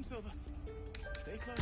Come, Silver. Stay close.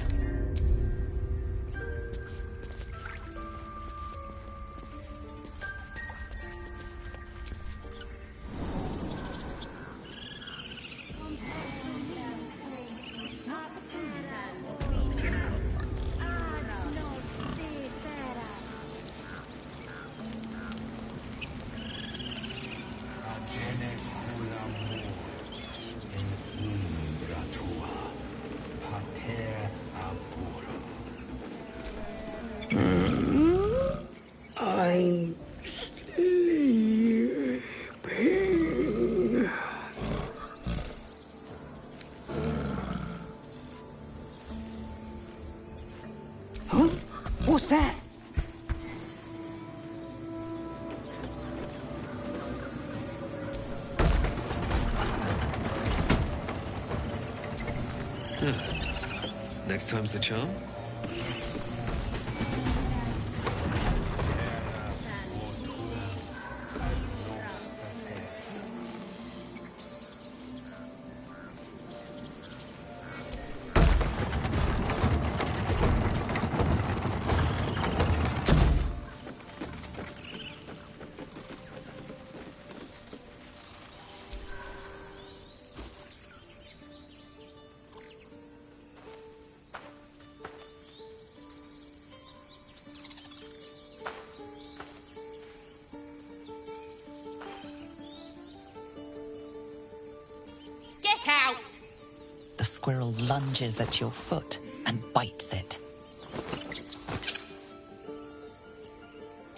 I'm sleeping. Huh? What's that? Next time's the charm? Get out! The squirrel lunges at your foot and bites it.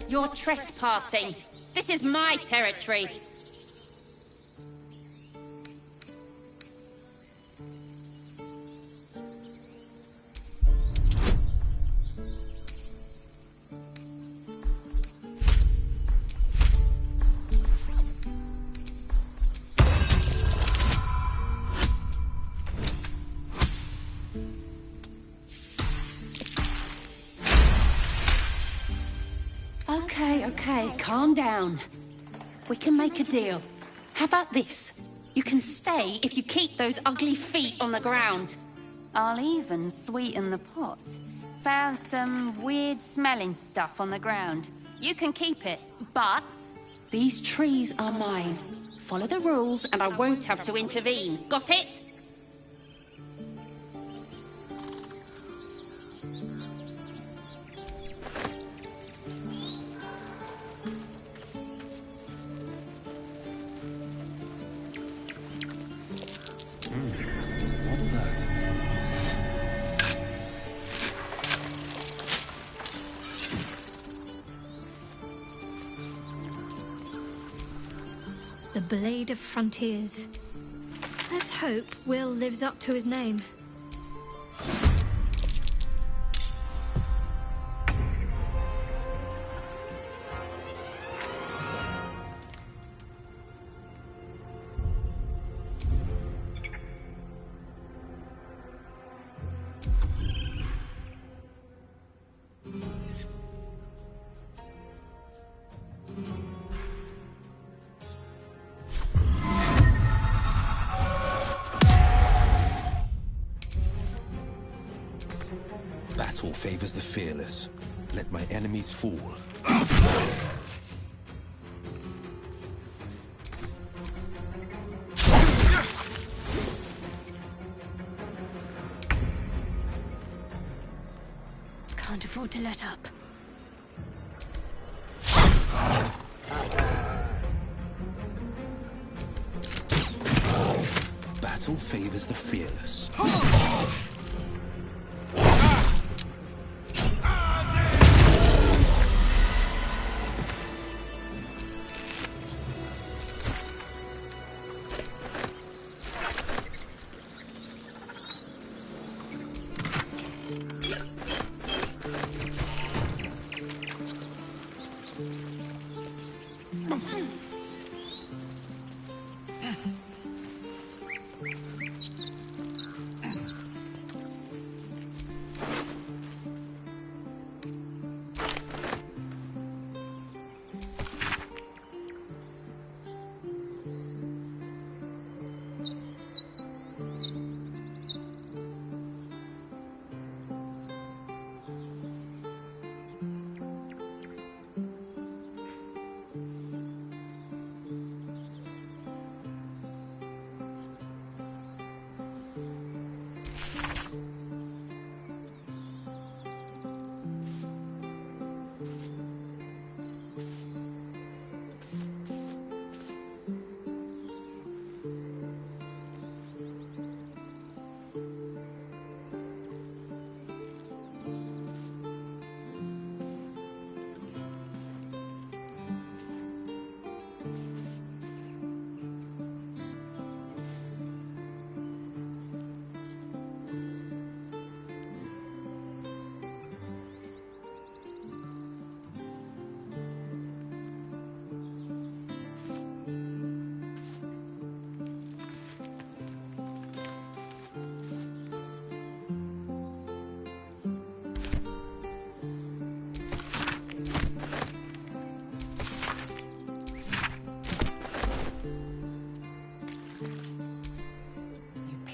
You're trespassing. This is my territory. Okay, calm down. We can make a deal. How about this? You can stay if you keep those ugly feet on the ground. I'll even sweeten the pot. Found some weird smelling stuff on the ground. You can keep it, but these trees are mine. Follow the rules and I won't have to intervene. Got it? What's that? The Blade of Frontiers. Let's hope Will lives up to his name. Battle favors the fearless. Let my enemies fall. Can't afford to let up. Battle favors the fearless.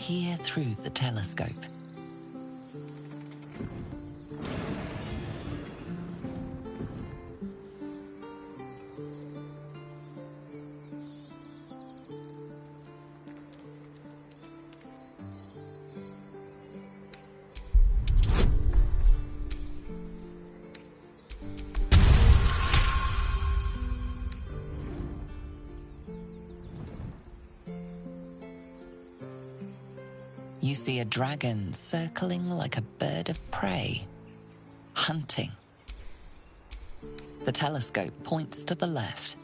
peer through the telescope. You see a dragon circling like a bird of prey, hunting. The telescope points to the left.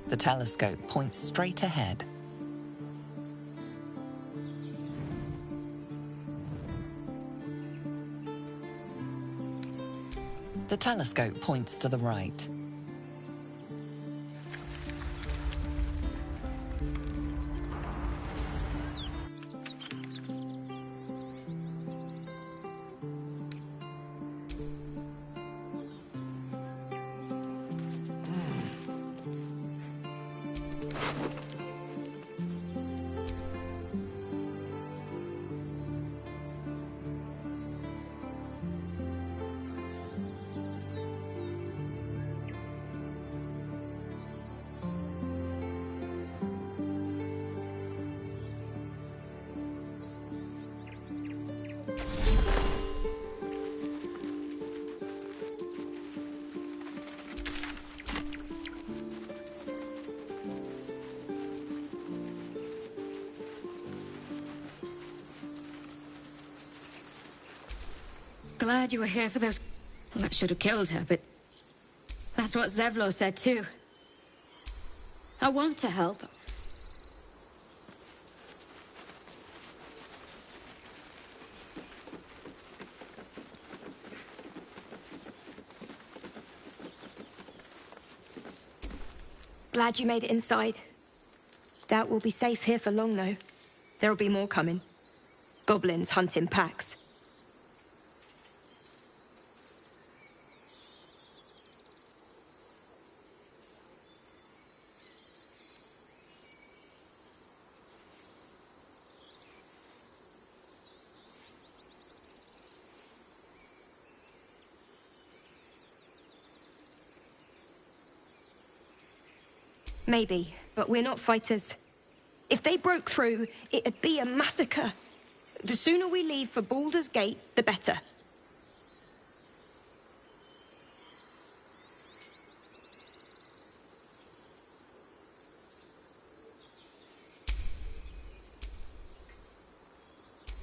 The telescope points straight ahead. The telescope points to the right. Glad you were here for those... That should have killed her, but... That's what Zevlor said too. I want to help. Glad you made it inside. Doubt we'll be safe here for long, though. There'll be more coming. Goblins hunt in packs. Maybe, but we're not fighters. If they broke through, it'd be a massacre. The sooner we leave for Baldur's Gate, the better.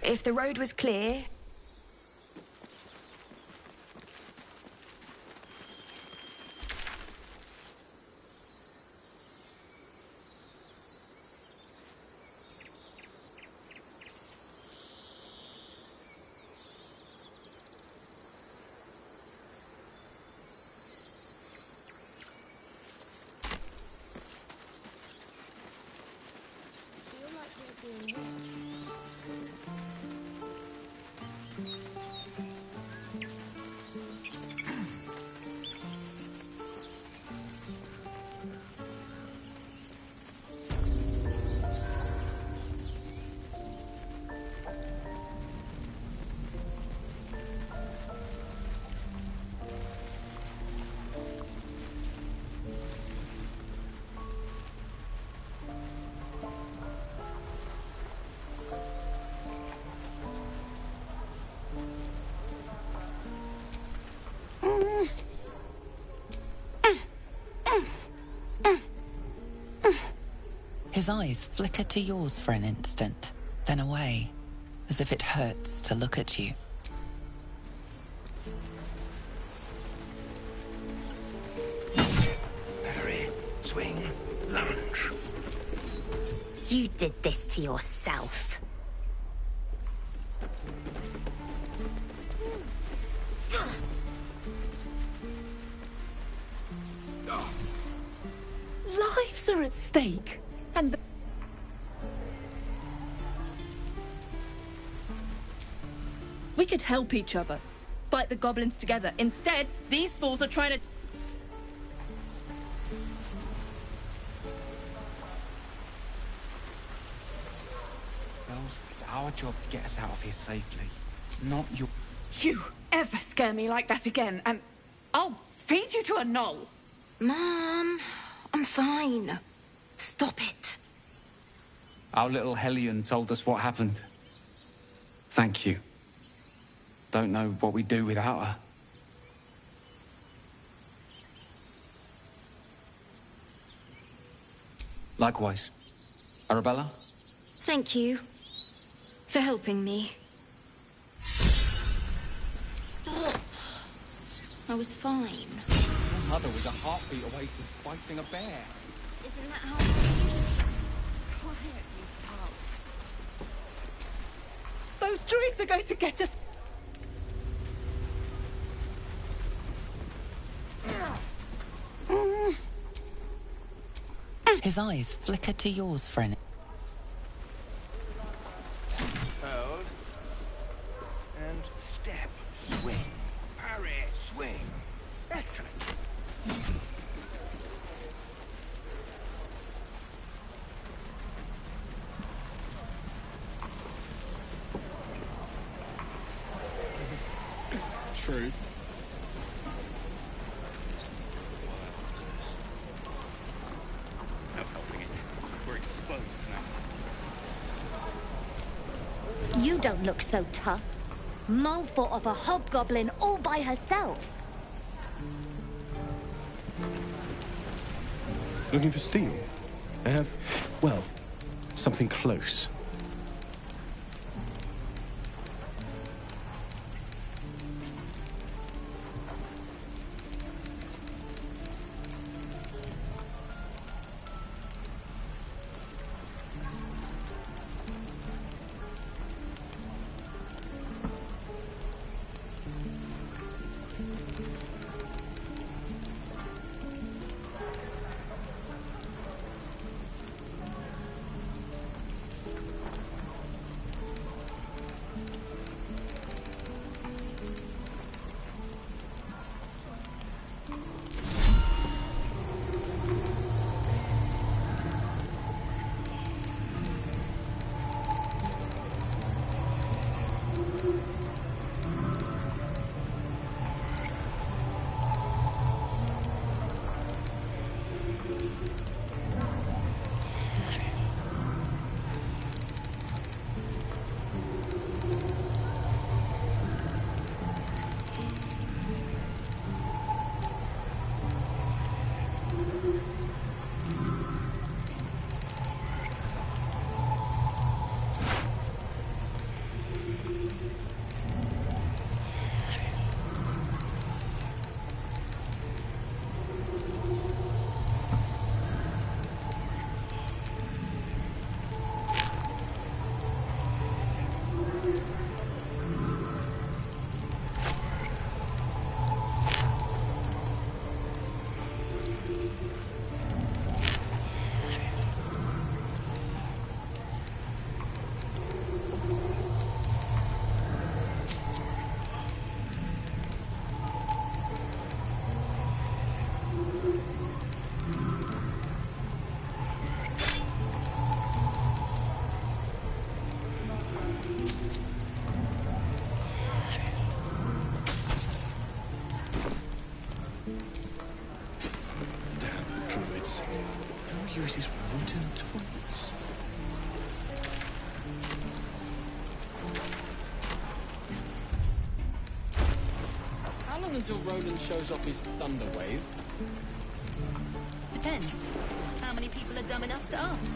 If the road was clear... His eyes flicker to yours for an instant, then away, as if it hurts to look at you. Parry, swing, lunge. You did this to yourself. Lives are at stake. And we could help each other. Fight the goblins together. Instead, these fools are trying to... It's our job to get us out of here safely, not your... You ever scare me like that again, and I'll feed you to a knoll. Mom, I'm fine. Stop it. Our little Hellion told us what happened. Thank you. Don't know what we'd do without her. Likewise. Arabella? Thank you for helping me. Stop. I was fine. Your mother was a heartbeat away from fighting a bear. Isn't that how... Quiet, you pal. Those druids are going to get us. His eyes flicker to yours for an... Hold. And step. Swing. Parry. Swing. Excellent. True. No helping it. We're exposed now. You don't look so tough. Mull fought off a hobgoblin all by herself. Looking for steel? I have, well, something close. Uses wooden toys. How long until Roland shows off his thunder wave? Depends. How many people are dumb enough to ask?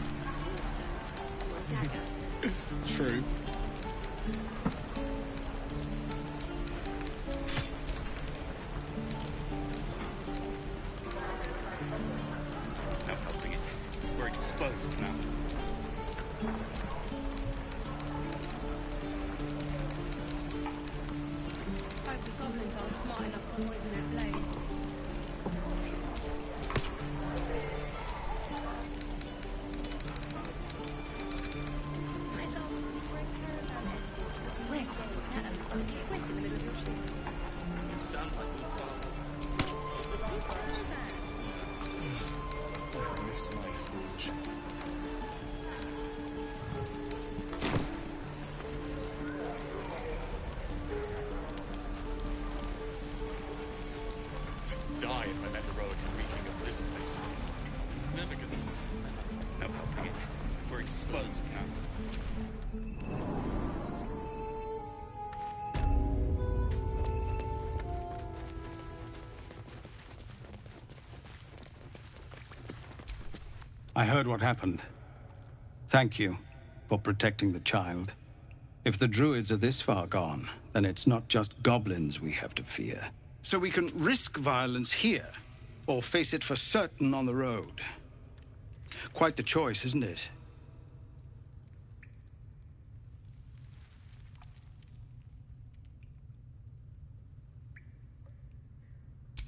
True. No helping it. We're exposed now. Hope the goblins are smart enough to poison their blades. I heard what happened. Thank you for protecting the child. If the druids are this far gone, then it's not just goblins we have to fear. So we can risk violence here, or face it for certain on the road. Quite the choice, isn't it?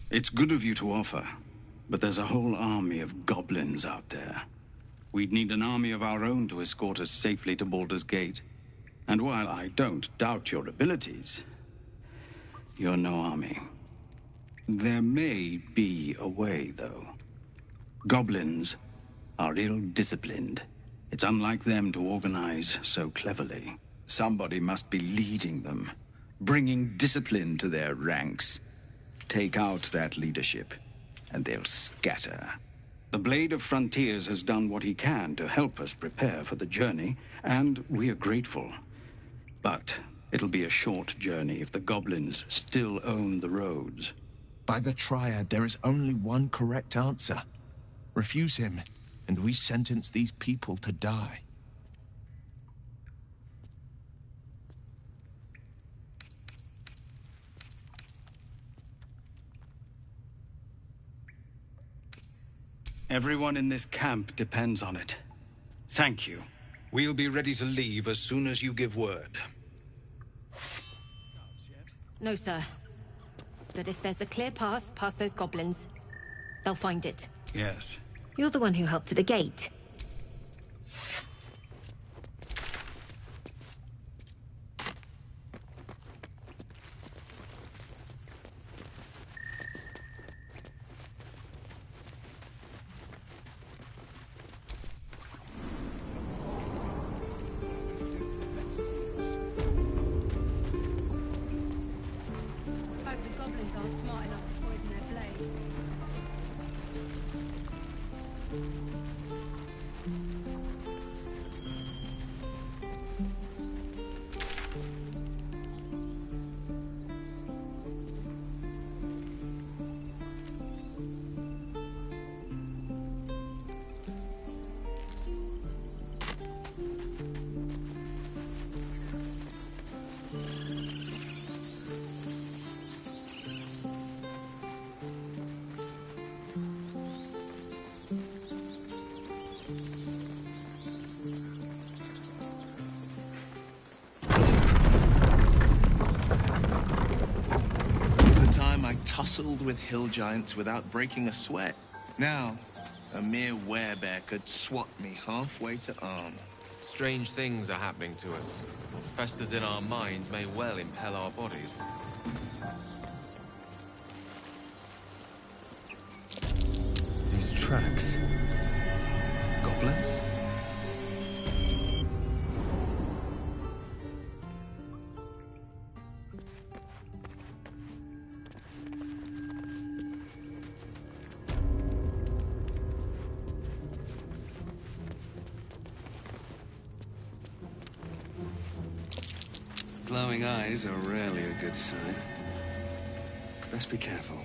It's good of you to offer, but there's a whole army of goblins out there. We'd need an army of our own to escort us safely to Baldur's Gate. And while I don't doubt your abilities, you're no army. There may be a way, though. Goblins are ill-disciplined. It's unlike them to organize so cleverly. Somebody must be leading them, bringing discipline to their ranks. Take out that leadership, and they'll scatter. The Blade of Frontiers has done what he can to help us prepare for the journey, and we are grateful. But it'll be a short journey if the goblins still own the roads. By the Triad, there is only one correct answer. Refuse him, and we sentence these people to die. Everyone in this camp depends on it. Thank you. We'll be ready to leave as soon as you give word. No, sir. But if there's a clear path past those goblins, they'll find it. Yes. You're the one who helped at the gate. Tussled with hill giants without breaking a sweat. Now, a mere werebear could swat me halfway to arm. Strange things are happening to us. What festers in our minds may well impel our bodies. These tracks. Goblins? Glowing eyes are rarely a good sign. Best be careful.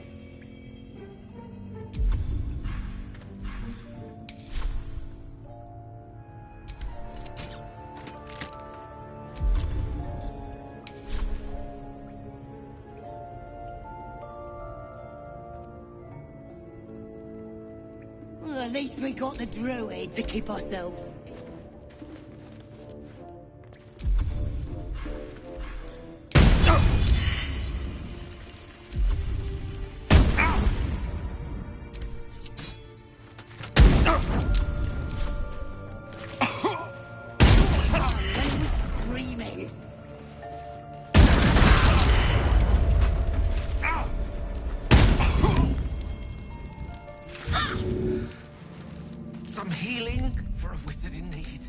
Well, at least we got the druid to keep ourselves. Some healing for a wizard in need.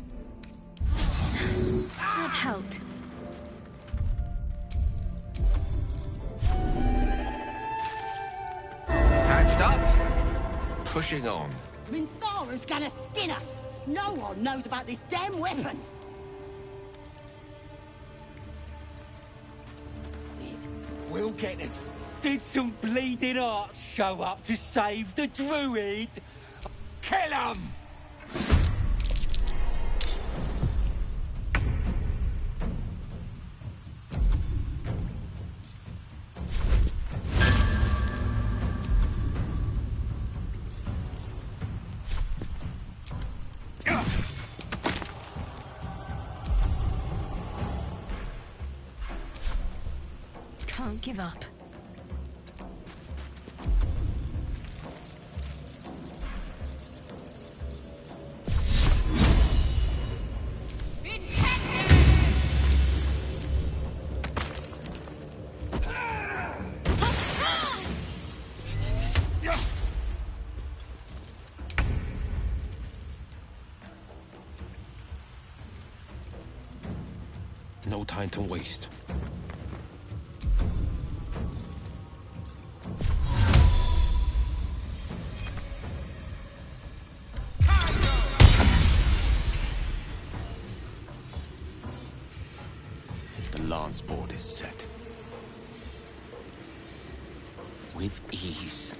That helped. Patched up. Pushing on. Minthara's gonna skin us! No one knows about this damn weapon! We'll get it. Did some bleeding arts show up to save the druid? Kill 'em! can't give up. No time to waste. The lance board is set. With ease.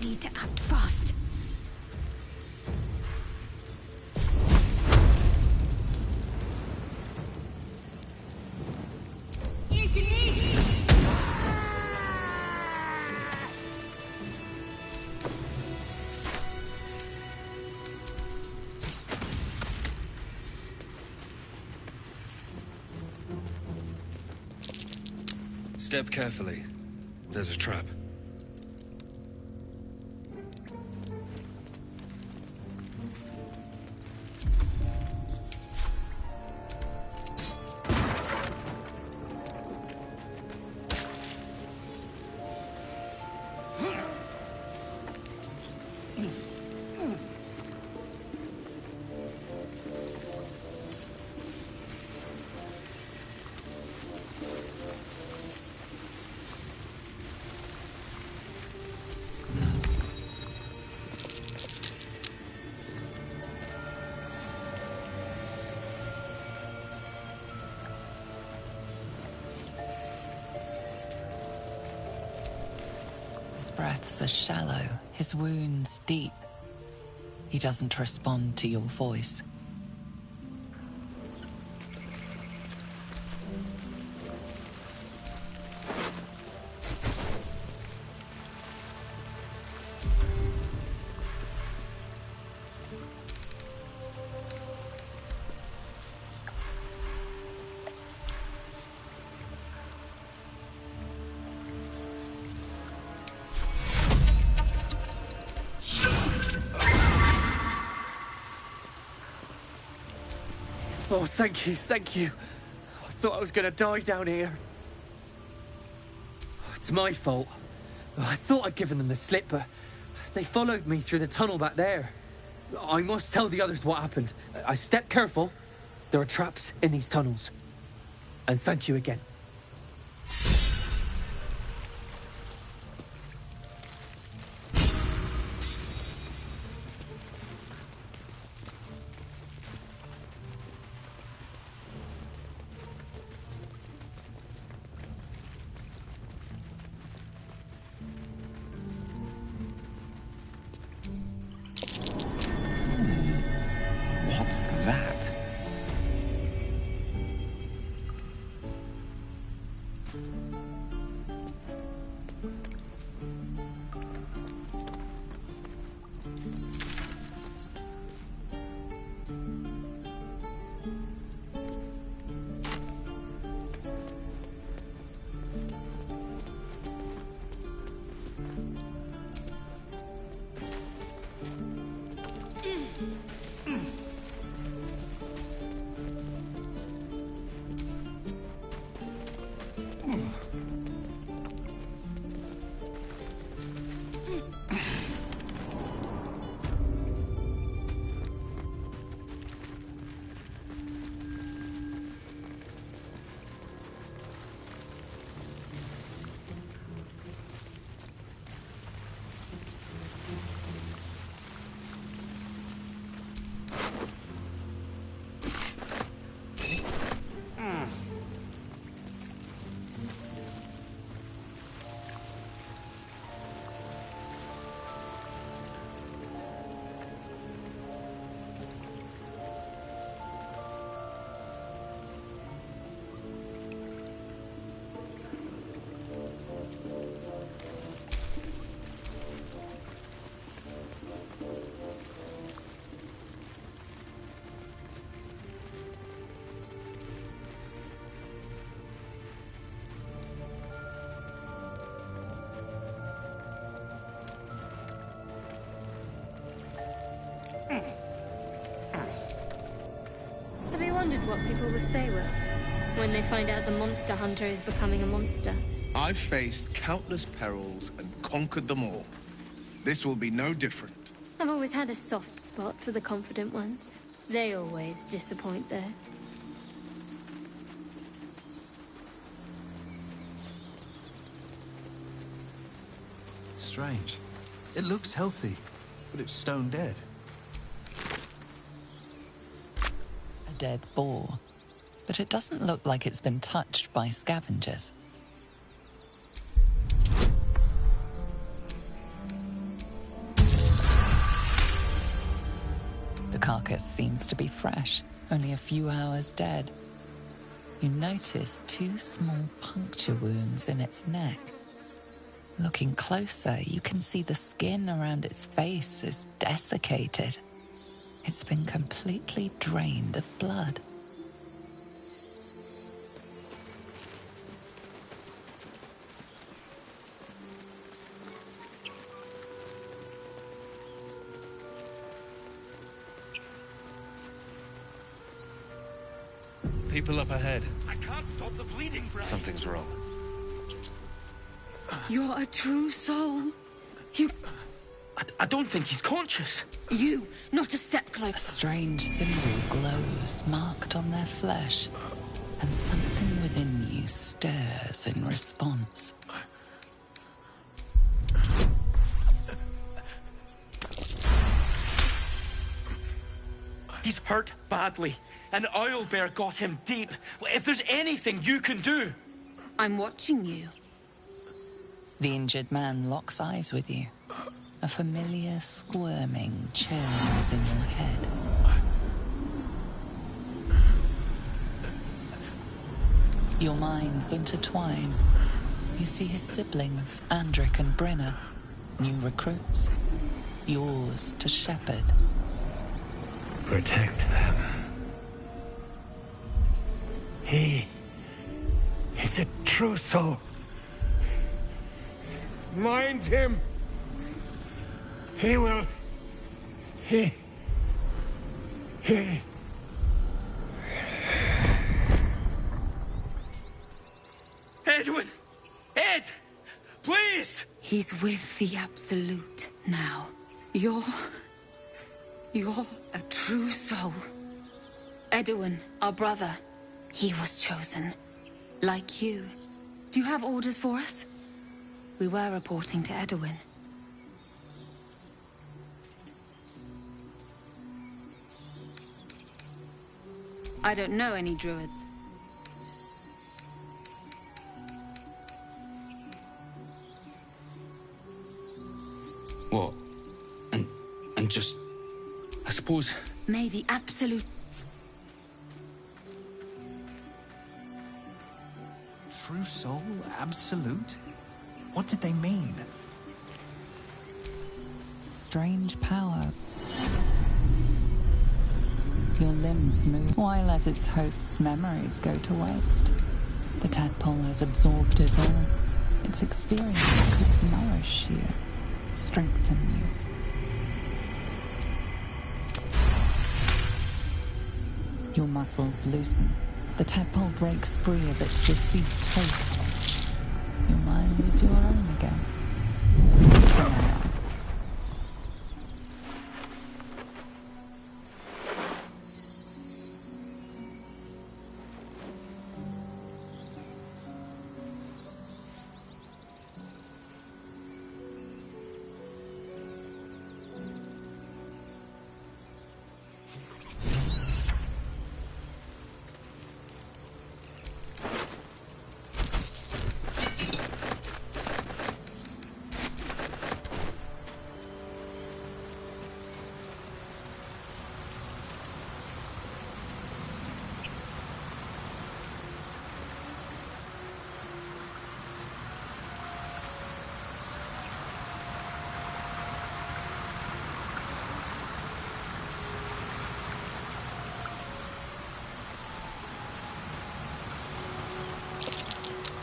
Need to act fast. Step carefully. There's a trap. His breaths are shallow, his wounds deep. He doesn't respond to your voice. Oh, thank you, thank you. I thought I was gonna die down here. It's my fault. I thought I'd given them the slip, but they followed me through the tunnel back there. I must tell the others what happened. I stepped careful. There are traps in these tunnels. And thank you again. What's that? always say will, when they find out the monster hunter is becoming a monster. I've faced countless perils and conquered them all. This will be no different. I've always had a soft spot for the confident ones. They always disappoint, though. Strange. It looks healthy, but it's stone dead. A dead boar, but it doesn't look like it's been touched by scavengers. The carcass seems to be fresh, only a few hours dead. You notice 2 small puncture wounds in its neck. Looking closer, you can see the skin around its face is desiccated. It's been completely drained of blood. People up ahead. I can't stop the bleeding, Brad. Something's wrong. You're a true soul. I don't think he's conscious. You, not a step A closer. strange symbol glows, marked on their flesh, and something within you stirs in response. He's hurt badly, and Owlbear got him deep. If there's anything you can do... I'm watching you. The injured man locks eyes with you. A familiar squirming churns in your head. Your minds intertwine. You see his siblings, Andric and Brenna, new recruits, yours to shepherd. Protect them. He's a true soul. Mind him. He will... He... Edwin! Ed! Please! He's with the Absolute now. You're a true soul. Edwin, our brother, he was chosen. Like you. Do you have orders for us? We were reporting to Edwin. I don't know any druids. What? And just... I suppose... May the Absolute... True soul? Absolute? What did they mean? Strange power. Your limbs move, while let its host's memories go to waste. The tadpole has absorbed it all. Its experience could nourish you, strengthen you. Your muscles loosen. The tadpole breaks free of its deceased host. Your mind is your own again. For now.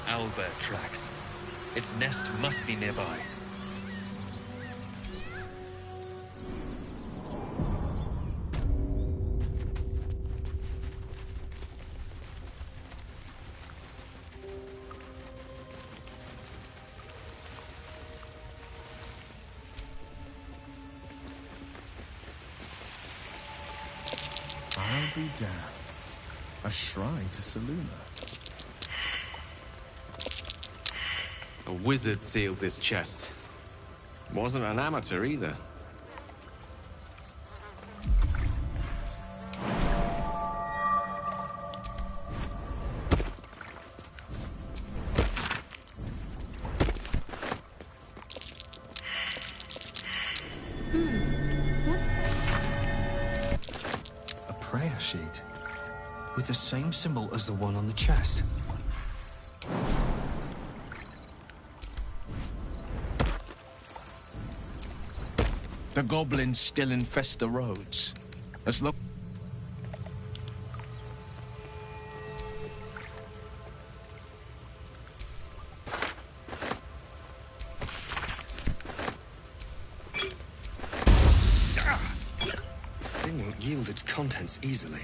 Owlbear tracks. Its nest must be nearby. Damn. A shrine to Seluna. A wizard sealed this chest. Wasn't an amateur either. A prayer sheet with the same symbol as the one on the chest. The goblins still infest the roads. As long... This thing won't yield its contents easily.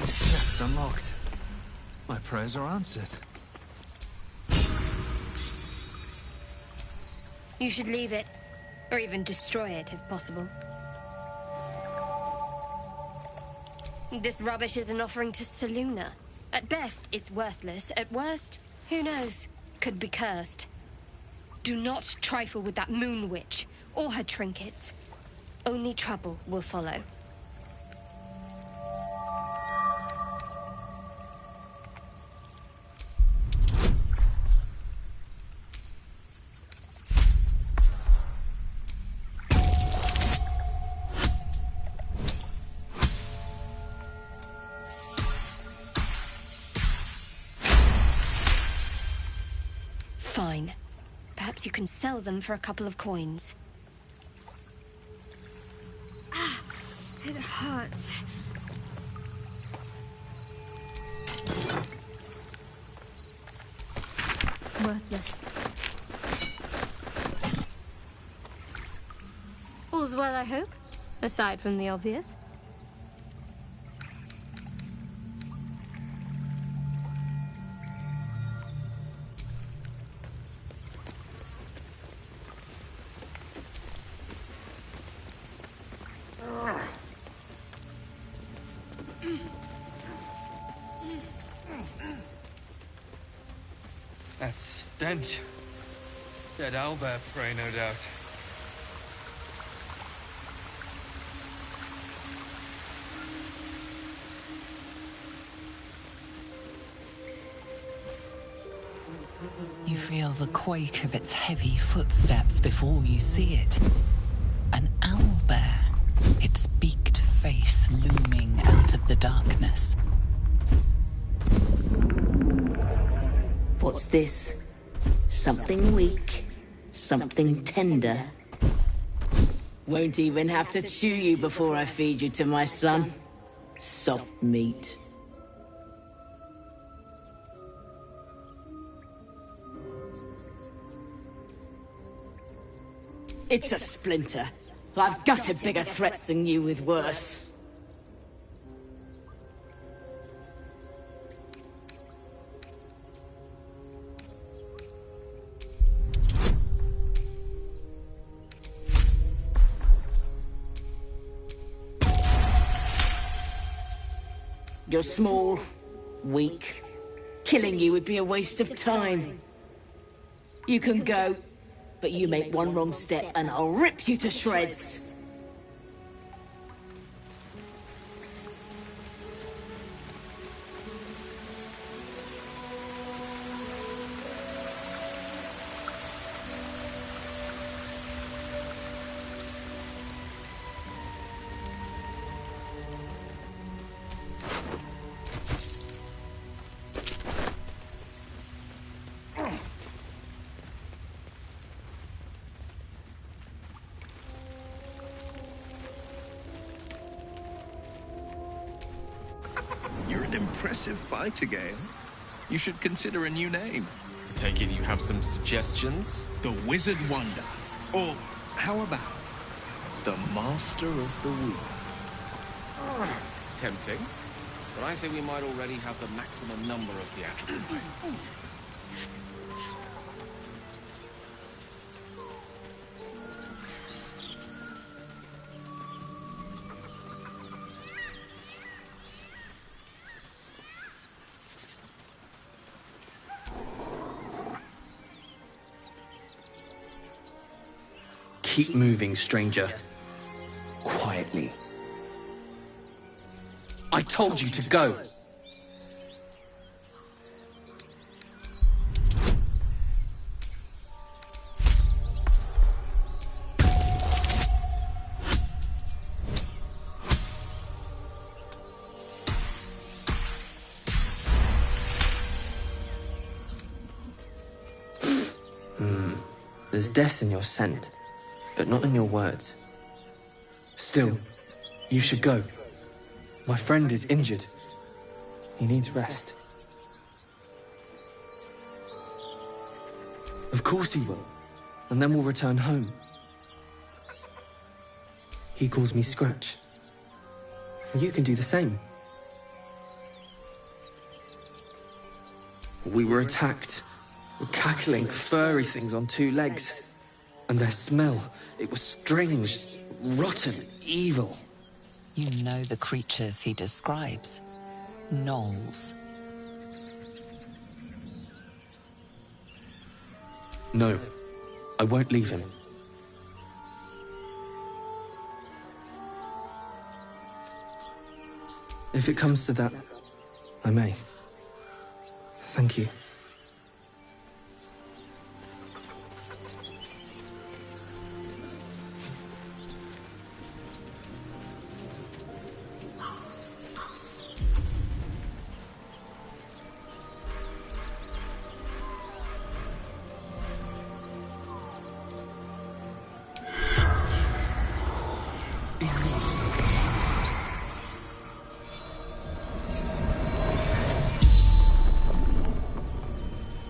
Chest's unlocked. My prayers are answered. You should leave it. Or even destroy it, if possible. This rubbish is an offering to Seluna. At best, it's worthless. At worst, who knows? Could be cursed. Do not trifle with that moon witch, or her trinkets. Only trouble will follow. Fine. Perhaps you can sell them for a couple of coins. Ah, it hurts. Worthless. All's well, I hope? Aside from the obvious. That stench. Dead owlbear prey, no doubt. You feel the quake of its heavy footsteps before you see it. An owlbear, its beaked face looming out of the darkness. What's this? Something weak, something tender. Won't even have to chew you before I feed you to my son. Soft meat. It's a splinter. I've gutted bigger threats than you with worse. You're small, weak. Killing you would be a waste of time. You can go, but you make one wrong step and I'll rip you to shreds. You're an impressive fighter, Gale. You should consider a new name. Take it you have some suggestions? The Wizard Wonder. Or, how about the Master of the Weave? Tempting. But I think we might already have the maximum number of theatrical titles. Keep moving, stranger. Quietly. I told you to go. There's death in your scent, but not in your words. Still, you should go. My friend is injured. He needs rest. Of course he will, and then we'll return home. He calls me Scratch. You can do the same. We were attacked. Cackling, furry things on two legs. And their smell, it was strange, rotten, evil. You know the creatures he describes. Gnolls. No, I won't leave him. If it comes to that, I may. Thank you.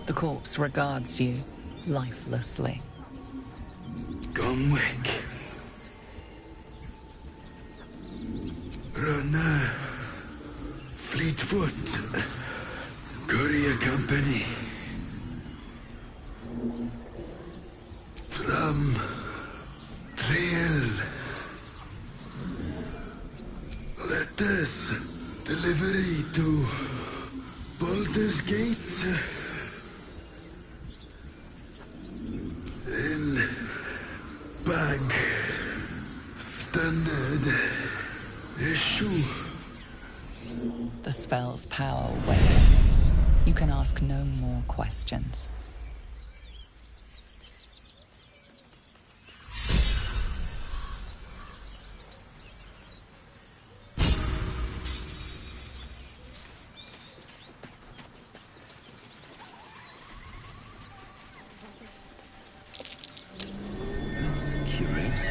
The corpse regards you lifelessly. Gomwick. Run, Fleetfoot. Courier Company. From Trail. Letters. Delivery to Baldurs Gate. In Bank. Standard issue. The spell's power wanes. You can ask no more questions. Curious.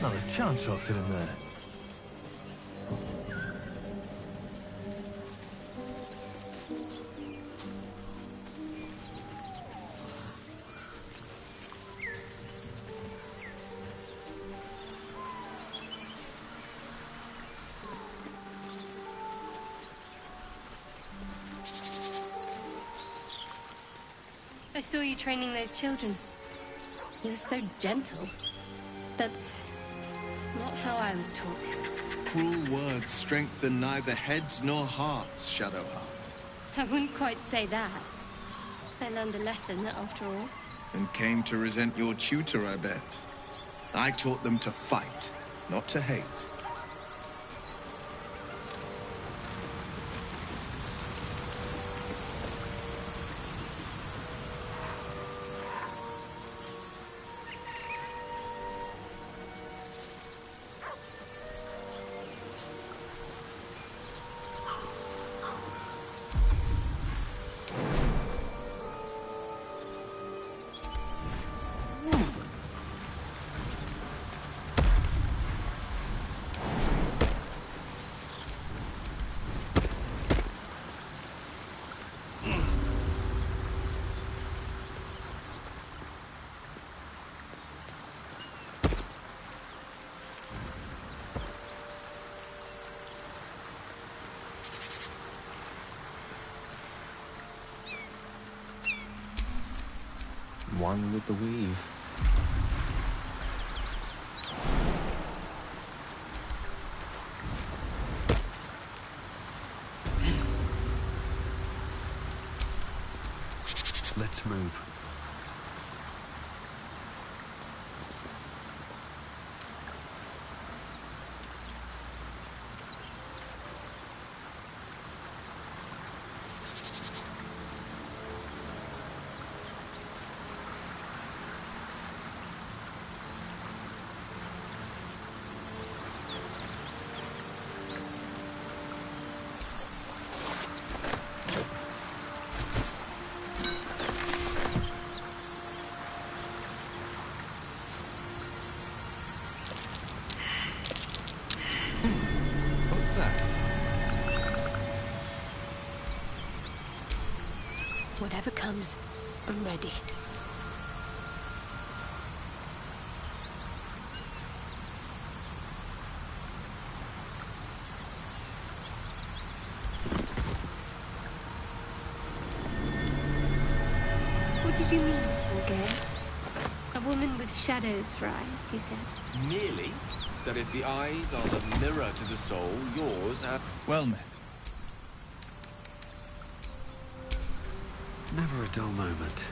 Not a chance I'll fit in there. I saw you training those children. You were so gentle. That's not how I was taught. Cruel words strengthen neither heads nor hearts, Shadowheart. I wouldn't quite say that. I learned a lesson, after all. And came to resent your tutor, I bet. I taught them to fight, not to hate. one with the weave. Let's move. What's that? Whatever comes, I'm ready. What did you mean, Fulgare? A woman with shadows for eyes, you said. Merely that if the eyes are the mirror to the soul, yours are... Well met. Never a dull moment.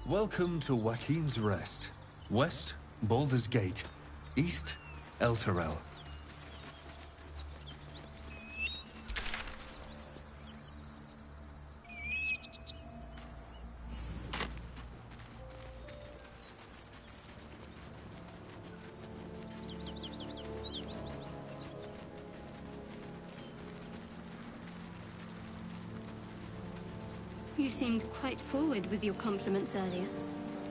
Welcome to Joaquin's Rest. West, Baldur's Gate. East, El Terrell. You seemed quite forward with your compliments earlier.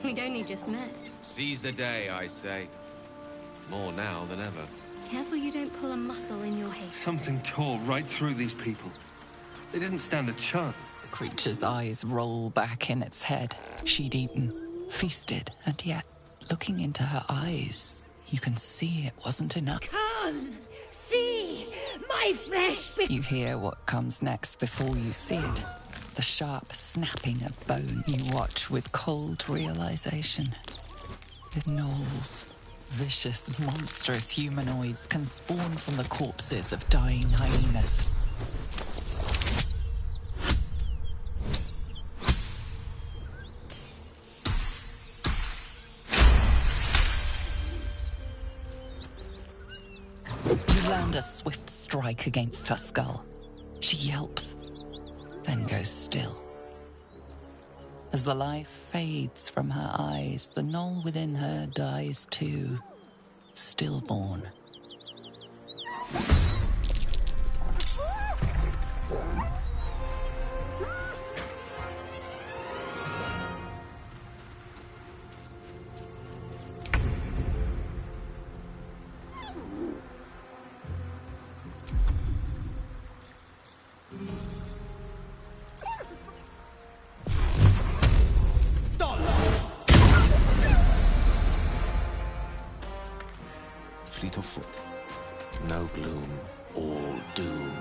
We'd only just met. Seize the day, I say. More now than ever. Careful you don't pull a muscle in your haste. Something tore right through these people. They didn't stand a chance. The creature's eyes roll back in its head. She'd eaten, feasted, and yet, looking into her eyes, you can see it wasn't enough. Come, see my flesh. You hear what comes next before you see it. The sharp snapping of bone you watch with cold realization. The gnolls, vicious, monstrous humanoids can spawn from the corpses of dying hyenas. You land a swift strike against her skull. She yelps, then goes still. As the life fades from her eyes, the gnoll within her dies too, stillborn. Fleet of foot. No gloom, all doom.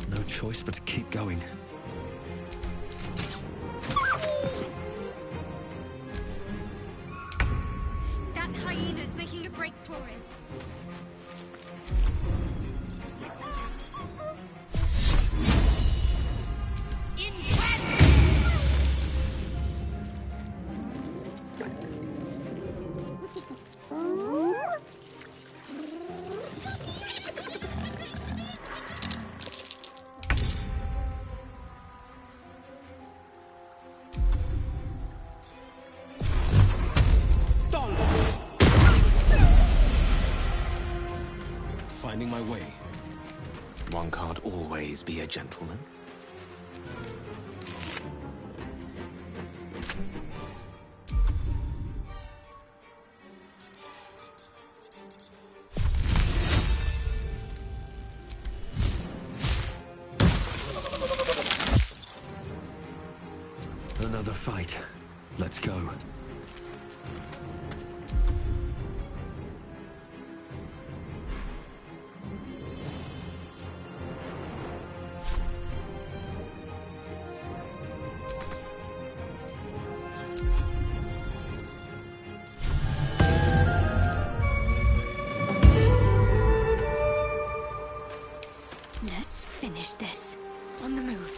No choice but to keep going. That hyena's making a break for it. finding my way. One can't always be a gentleman. Another fight. Let's go. Let's finish this. On the move.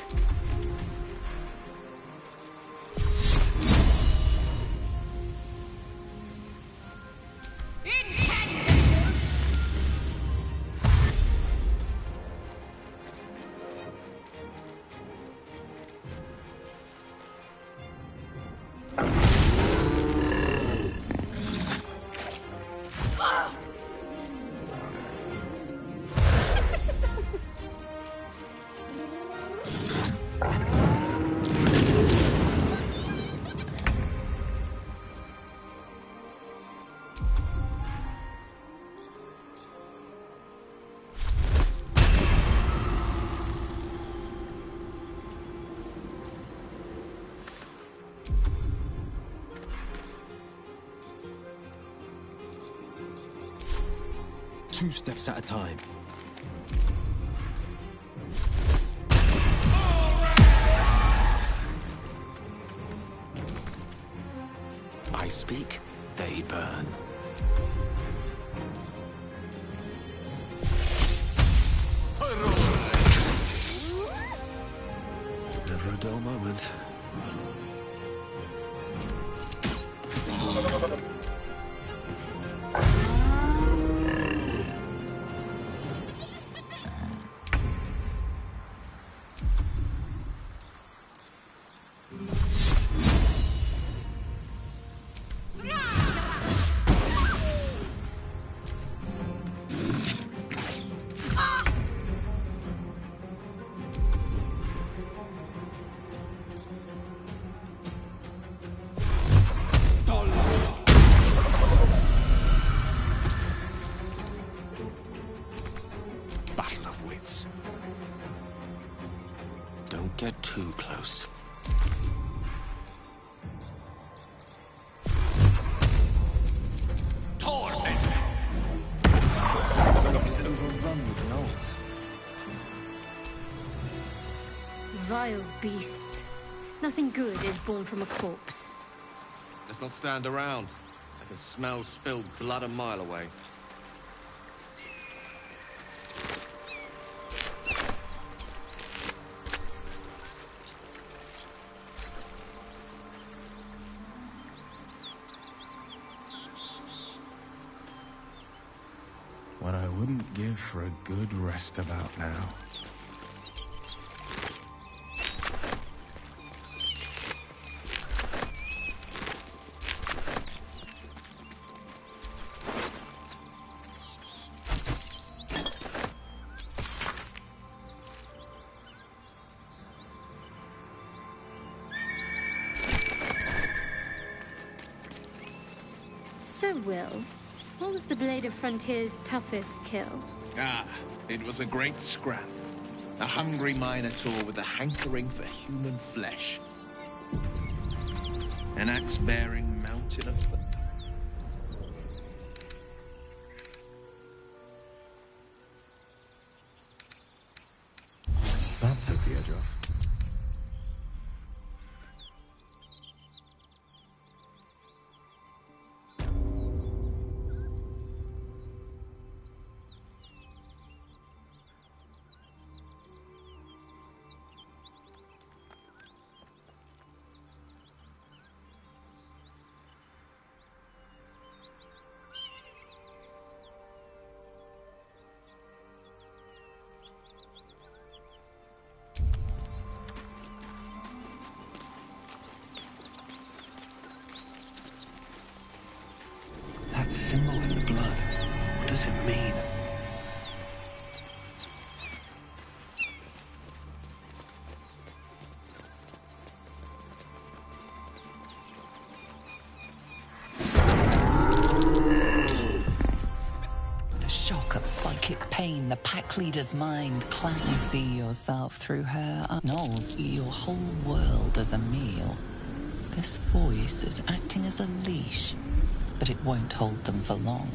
Two steps at a time. I speak, they burn. Never a dull moment. Battle of wits. Don't get too close. This is overrun with gnolls. Vile beasts. Nothing good is born from a corpse. Let's not stand around. I can smell spilled blood a mile away. What I wouldn't give for a good rest about now. So, Will, what was the Blade of Frontier's toughest kill? Ah, it was a great scrap. A hungry minotaur with a hankering for human flesh. An axe-bearing mountain of thunder. That took the edge off. That symbol in the blood, what does it mean? psychic pain, the pack leader's mind clamps. You see yourself through her. Gnolls see your whole world as a meal. This voice is acting as a leash, but it won't hold them for long.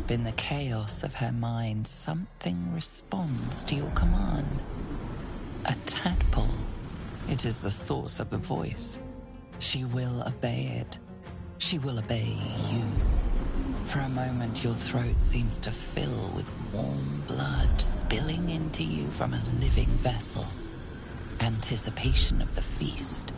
In the chaos of her mind, something responds to your command. A tadpole. It is the source of the voice. She will obey it. She will obey you. For a moment, your throat seems to fill with warm blood spilling into you from a living vessel. Anticipation of the feast.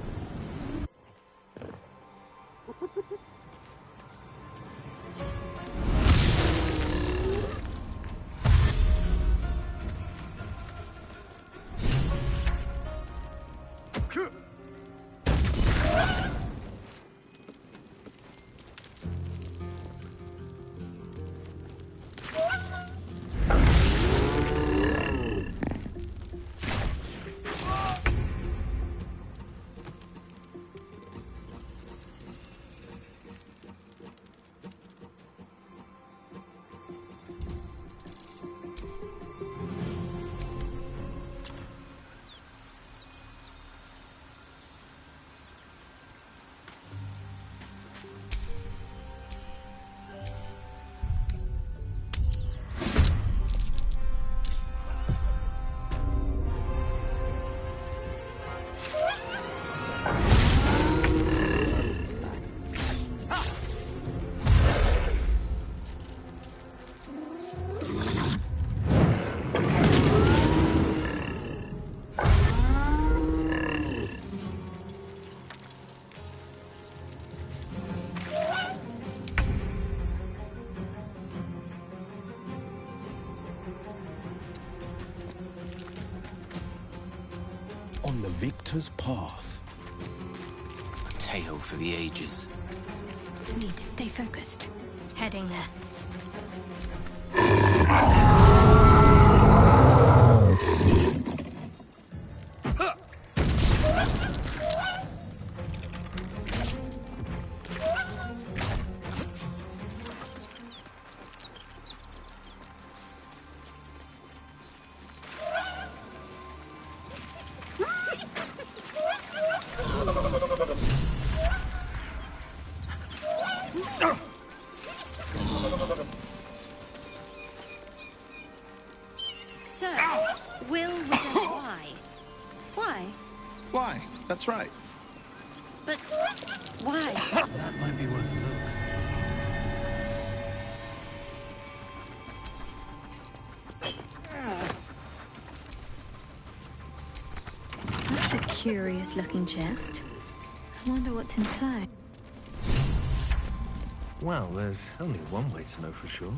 On the victor's path. A tale for the ages. Need to stay focused. Heading there. So, Will was a lie. Why? Why? That's right. But why? That might be worth a look. That's a curious-looking chest. I wonder what's inside. Well, there's only one way to know for sure.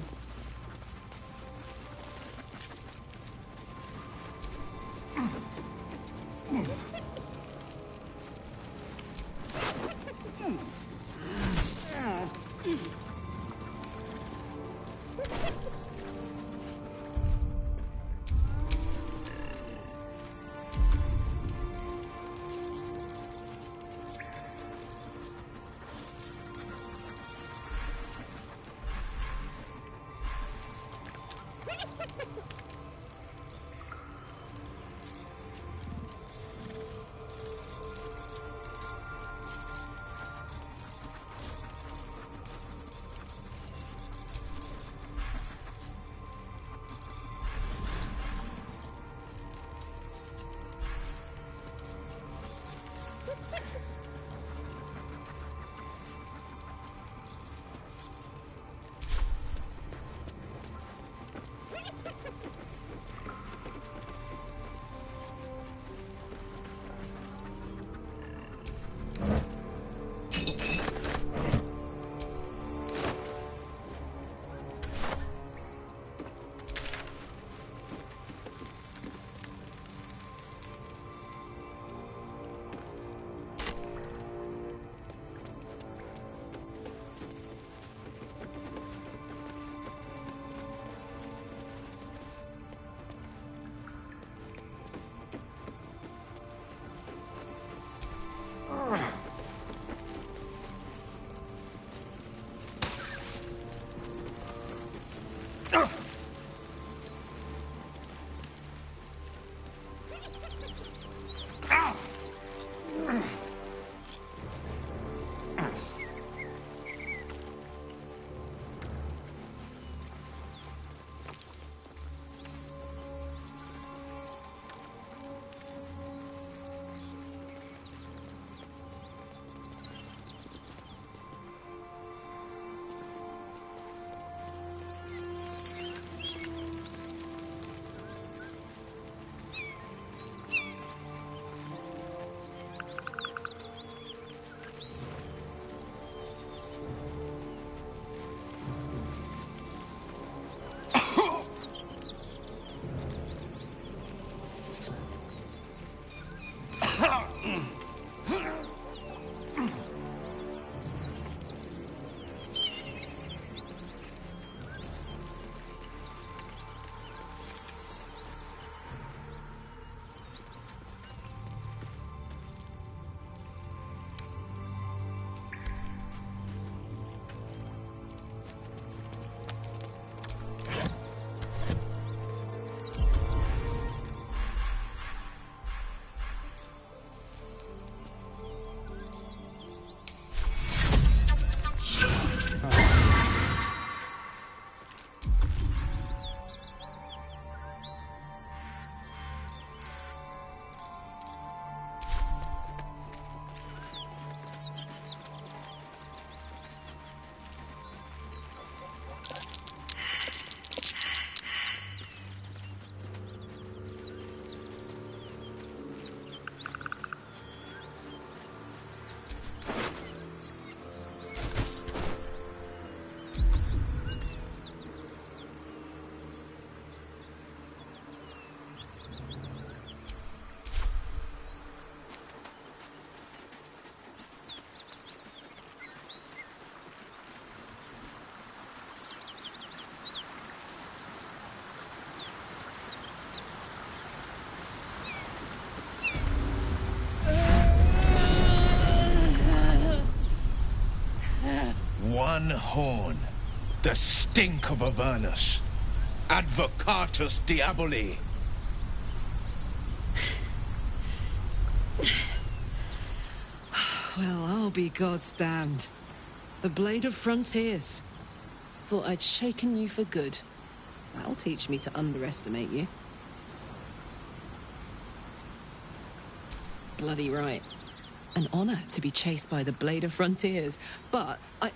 One horn. The stink of Avernus. Advocatus Diaboli. Well, I'll be God's damned. The Blade of Frontiers. Thought I'd shaken you for good. That'll teach me to underestimate you. Bloody right. An honor to be chased by the Blade of Frontiers, but I...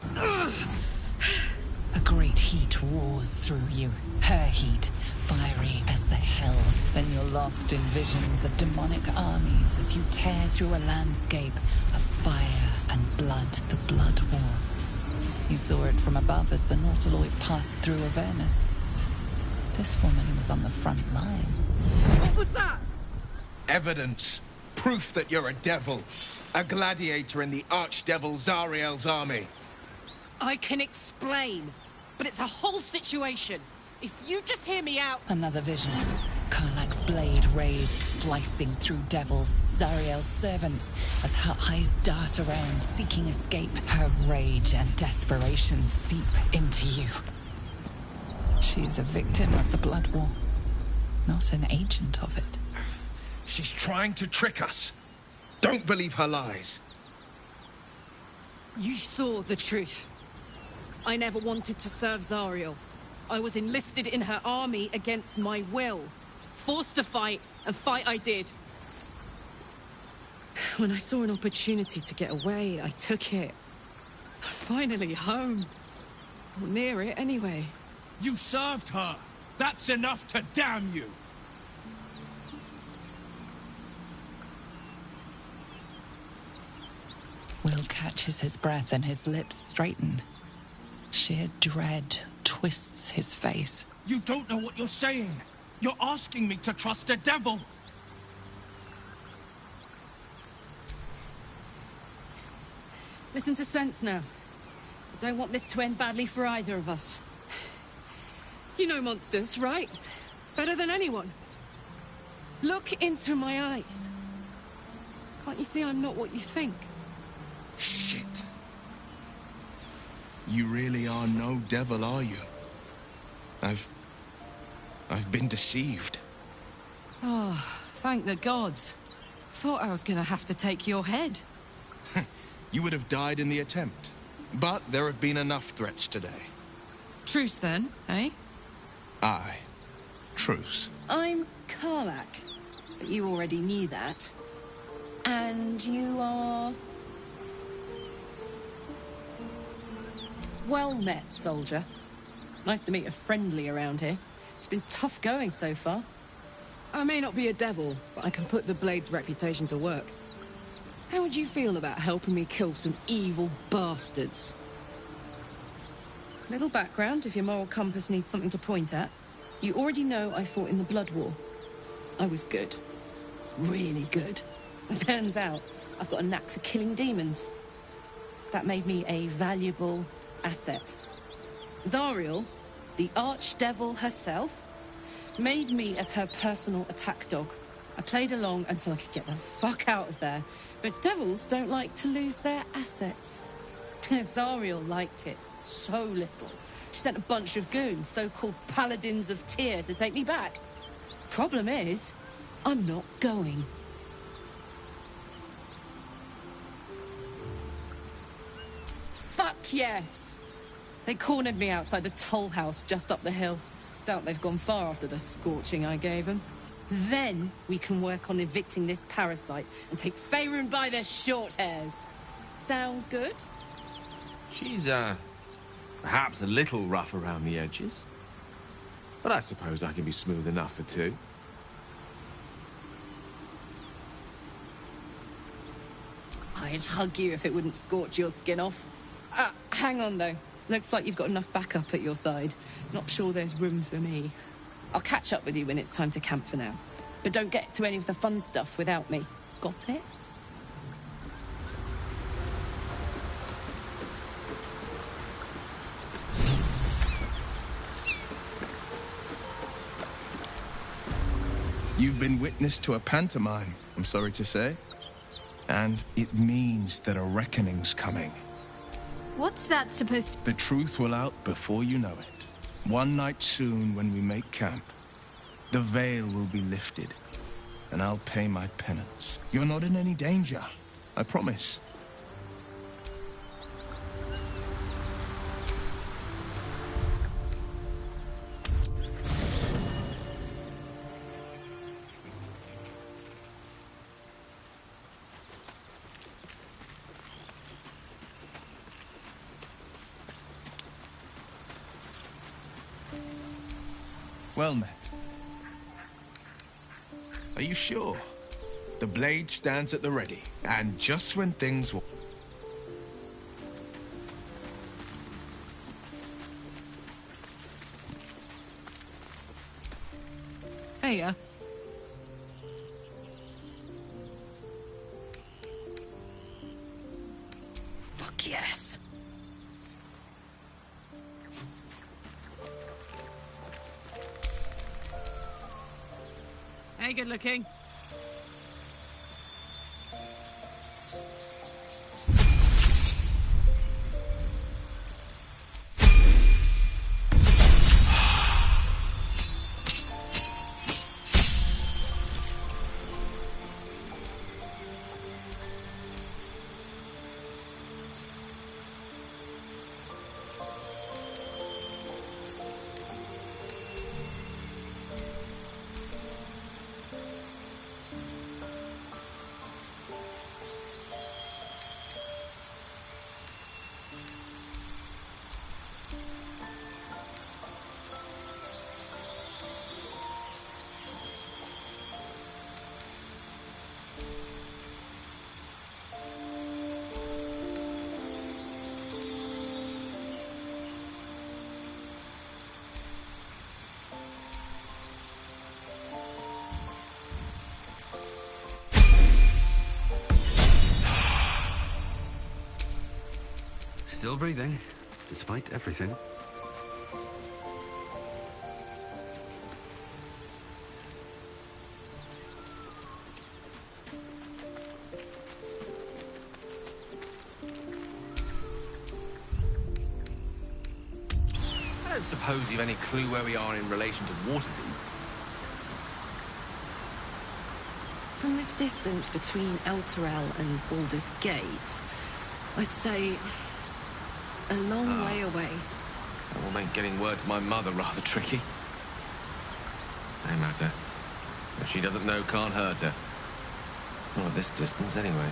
A great heat roars through you. Her heat, fiery as the hells. Then you're lost in visions of demonic armies as you tear through a landscape of fire and blood, the Blood War. You saw it from above as the Nautiloid passed through Avernus. This woman was on the front line. What was that? Evidence. Proof that you're a devil. A gladiator in the archdevil Zariel's army. I can explain, but it's a whole situation. If you just hear me out... Another vision. Karlach's blade raised, slicing through devils, Zariel's servants, as her eyes dart around, seeking escape. Her rage and desperation seep into you. She is a victim of the Blood War, not an agent of it. She's trying to trick us. Don't believe her lies. You saw the truth. I never wanted to serve Zariel. I was enlisted in her army against my will. Forced to fight, and fight I did. When I saw an opportunity to get away, I took it. Finally home. Or near it, anyway. You served her. That's enough to damn you. Will catches his breath and his lips straighten. Sheer dread twists his face. You don't know what you're saying. You're asking me to trust a devil. Listen to sense now. I don't want this to end badly for either of us. You know monsters, right? Better than anyone. Look into my eyes. Can't you see I'm not what you think? Shit. You really are no devil, are you? I've been deceived. Oh, Thank the gods. Thought I was gonna have to take your head. You would have died in the attempt. But there have been enough threats today. Truce then, eh? Aye. Truce. I'm Karlak. But you already knew that. And you are... Well met, soldier. Nice to meet a friendly around here. It's been tough going so far. I may not be a devil, but I can put the Blade's reputation to work. How would you feel about helping me kill some evil bastards? Little background, if your moral compass needs something to point at. You already know I fought in the Blood War. I was good. Really good. It turns out I've got a knack for killing demons. That made me a valuable asset. Zariel, the archdevil herself, made me as her personal attack dog. I played along until I could get the fuck out of there. But devils don't like to lose their assets. Zariel liked it so little. She sent a bunch of goons, so-called paladins of Tyr, to take me back. Problem is, I'm not going. Fuck yes! They cornered me outside the toll house just up the hill. Doubt they've gone far after the scorching I gave them. Then we can work on evicting this parasite and take Faerun by the short hairs. Sound good? She's, perhaps a little rough around the edges. But I suppose I can be smooth enough for two. I'd hug you if it wouldn't scorch your skin off. Hang on, though. Looks like you've got enough backup at your side. Not sure there's room for me. I'll catch up with you when it's time to camp for now. But don't get to any of the fun stuff without me. Got it? You've been witness to a pantomime, I'm sorry to say. And it means that a reckoning's coming. What's that supposed to... The truth will out before you know it. One night soon, when we make camp, the veil will be lifted, and I'll pay my penance. You're not in any danger, I promise. Well met. Are you sure? The blade stands at the ready, and just when things will... Hey, Fuck yes. Hey, good looking. Still breathing, despite everything. I don't suppose you've any clue where we are in relation to Waterdeep. From this distance between Elturel and Baldur's Gate, I'd say a long way away. That will make getting word to my mother rather tricky. No matter. What she doesn't know can't hurt her. Not at this distance, anyway.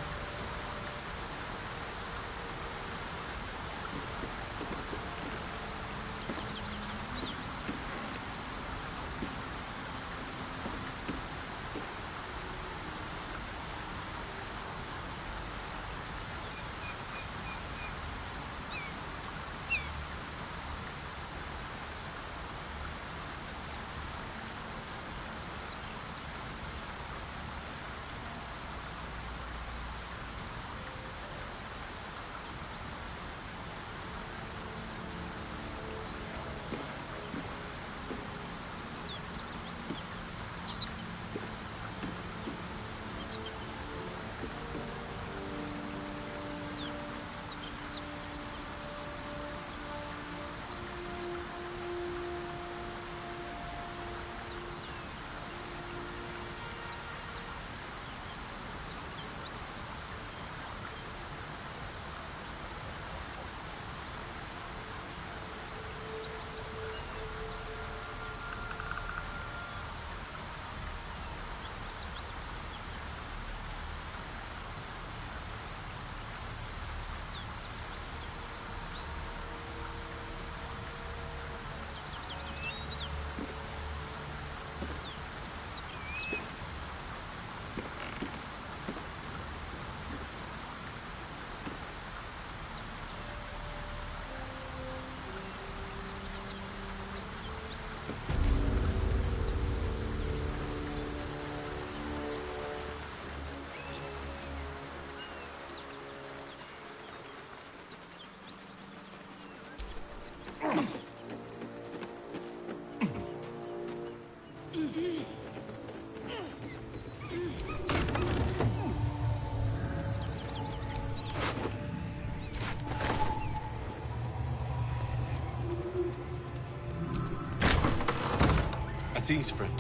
At ease, friend.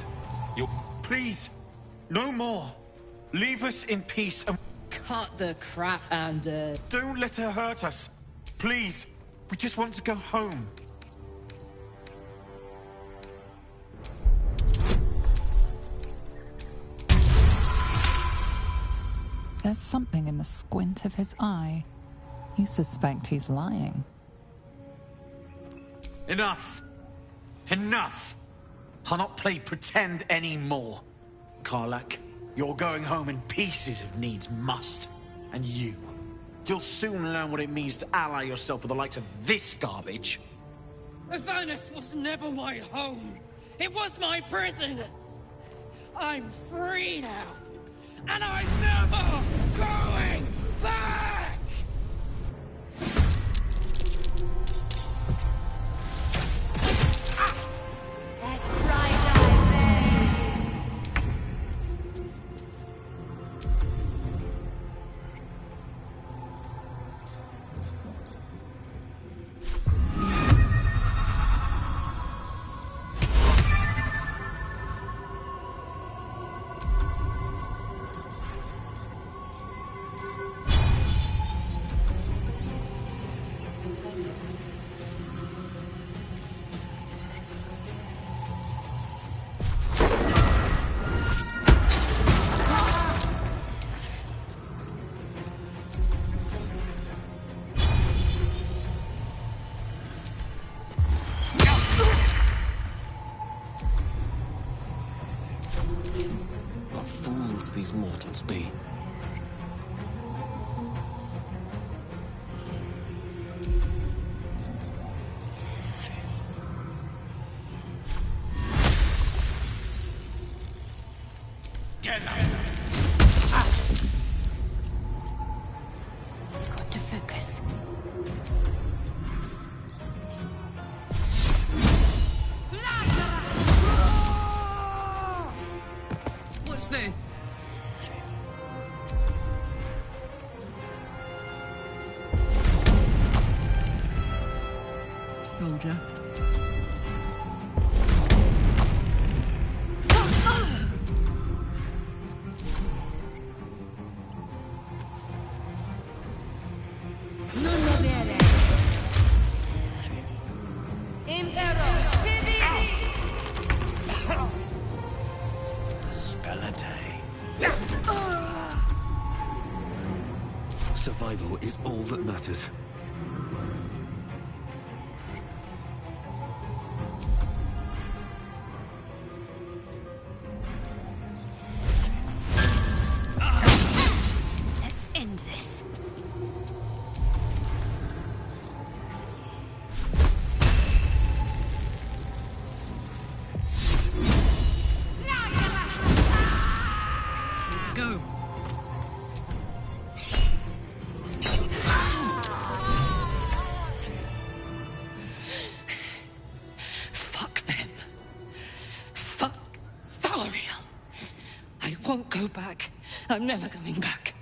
You'll... Please, no more. Leave us in peace and... Cut the crap, and Don't let her hurt us. Please, we just want to go home. There's something in the squint of his eye. You suspect he's lying. Enough. Enough. I'll not play pretend anymore. Karlak, you're going home in pieces if needs must. And you'll soon learn what it means to ally yourself with the likes of this garbage. Avernus was never my home. It was my prison. I'm free now. And I'm never going back! That's right, I What fools these mortals be. Get up! got to focus. Watch this. Soldier. Bella Day. Survival is all that matters. Let's end this. Let's go. Fuck them. Fuck Thariel. I won't go back. I'm never going back.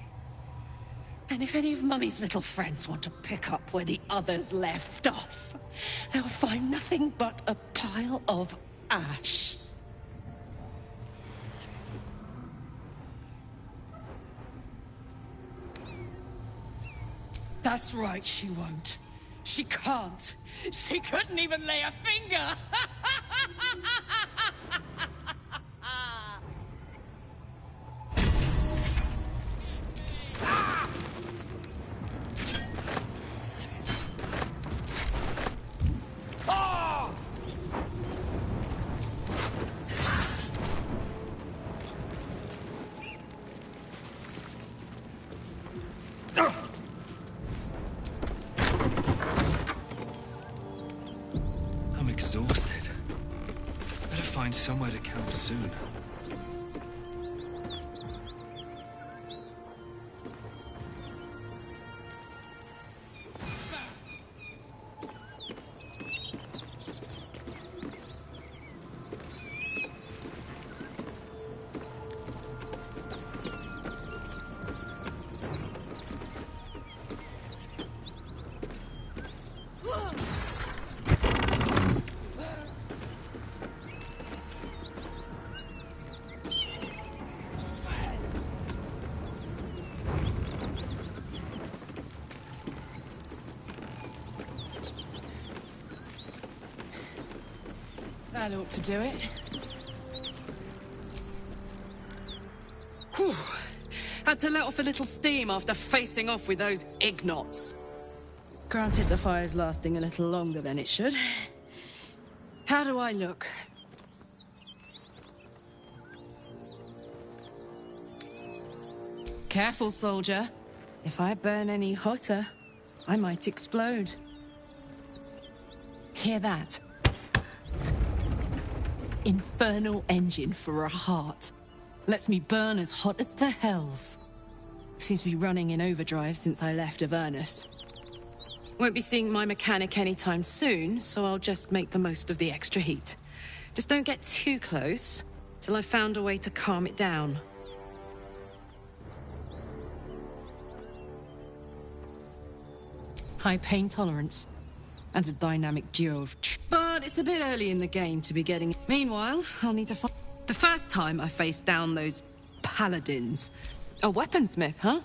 And if any of Mummy's little friends want to pick up where the others left off, they'll find nothing but a pile of ash. That's right, she won't. She can't. She couldn't even lay a finger. I'm exhausted. Better find somewhere to camp soon. That ought to do it. Whew. Had to let off a little steam after facing off with those ignots. Granted, the fire's lasting a little longer than it should. How do I look? Careful, soldier. If I burn any hotter, I might explode. Hear that? Infernal engine for a heart. Lets me burn as hot as the hells. Seems to be running in overdrive since I left Avernus. Won't be seeing my mechanic anytime soon, so I'll just make the most of the extra heat. Just don't get too close, till I've found a way to calm it down. High pain tolerance, and a dynamic duo of but it's a bit early in the game to be getting... Meanwhile, I'll need to find... The first time I faced down those paladins. A weaponsmith, huh?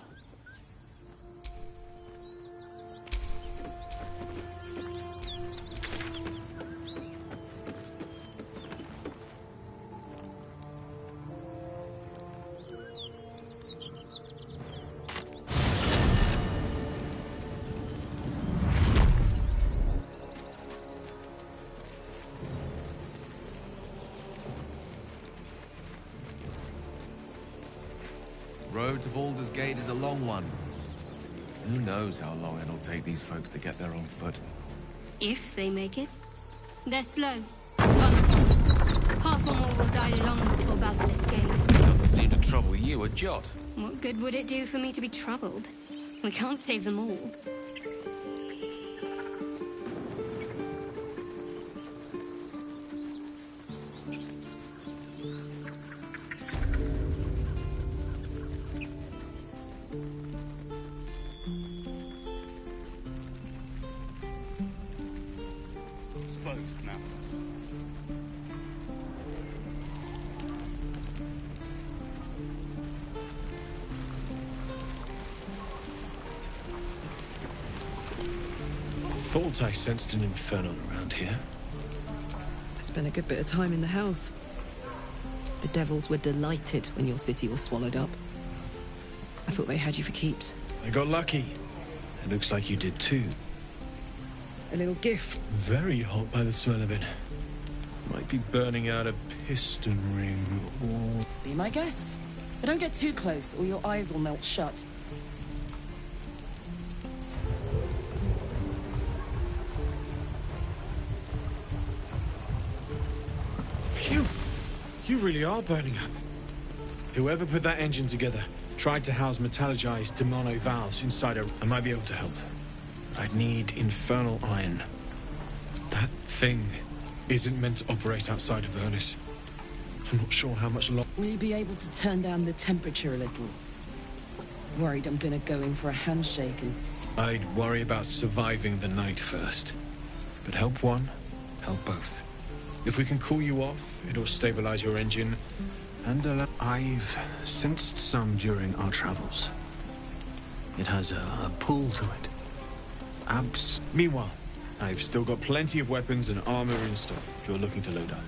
Road to Baldurs Gate is a long one. Who knows how long it'll take these folks to get there on foot. If they make it. They're slow. Half or more will die along before Basilisk Gate. Doesn't seem to trouble you a jot. What good would it do for me to be troubled? We can't save them all. Exposed now. Thought I sensed an infernal around here. I spent a good bit of time in the house. The devils were delighted when your city was swallowed up. I thought they had you for keeps. I got lucky. It looks like you did too. A little gift. Very hot by the smell of it. Might be burning out a piston ring or... Be my guest. But don't get too close, or your eyes will melt shut. Phew! You really are burning up. Whoever put that engine together tried to house metallogized demono valves inside a... I might be able to help. I'd need infernal iron. That thing isn't meant to operate outside of Vernus. I'm not sure how much longer... Will you be able to turn down the temperature a little? Worried I'm gonna go in for a handshake and... I'd worry about surviving the night first. But help one, help both. If we can cool you off, it'll stabilize your engine and allow... I've sensed some during our travels. It has a pull to it. Meanwhile, I've still got plenty of weapons and armor in stock if you're looking to load up.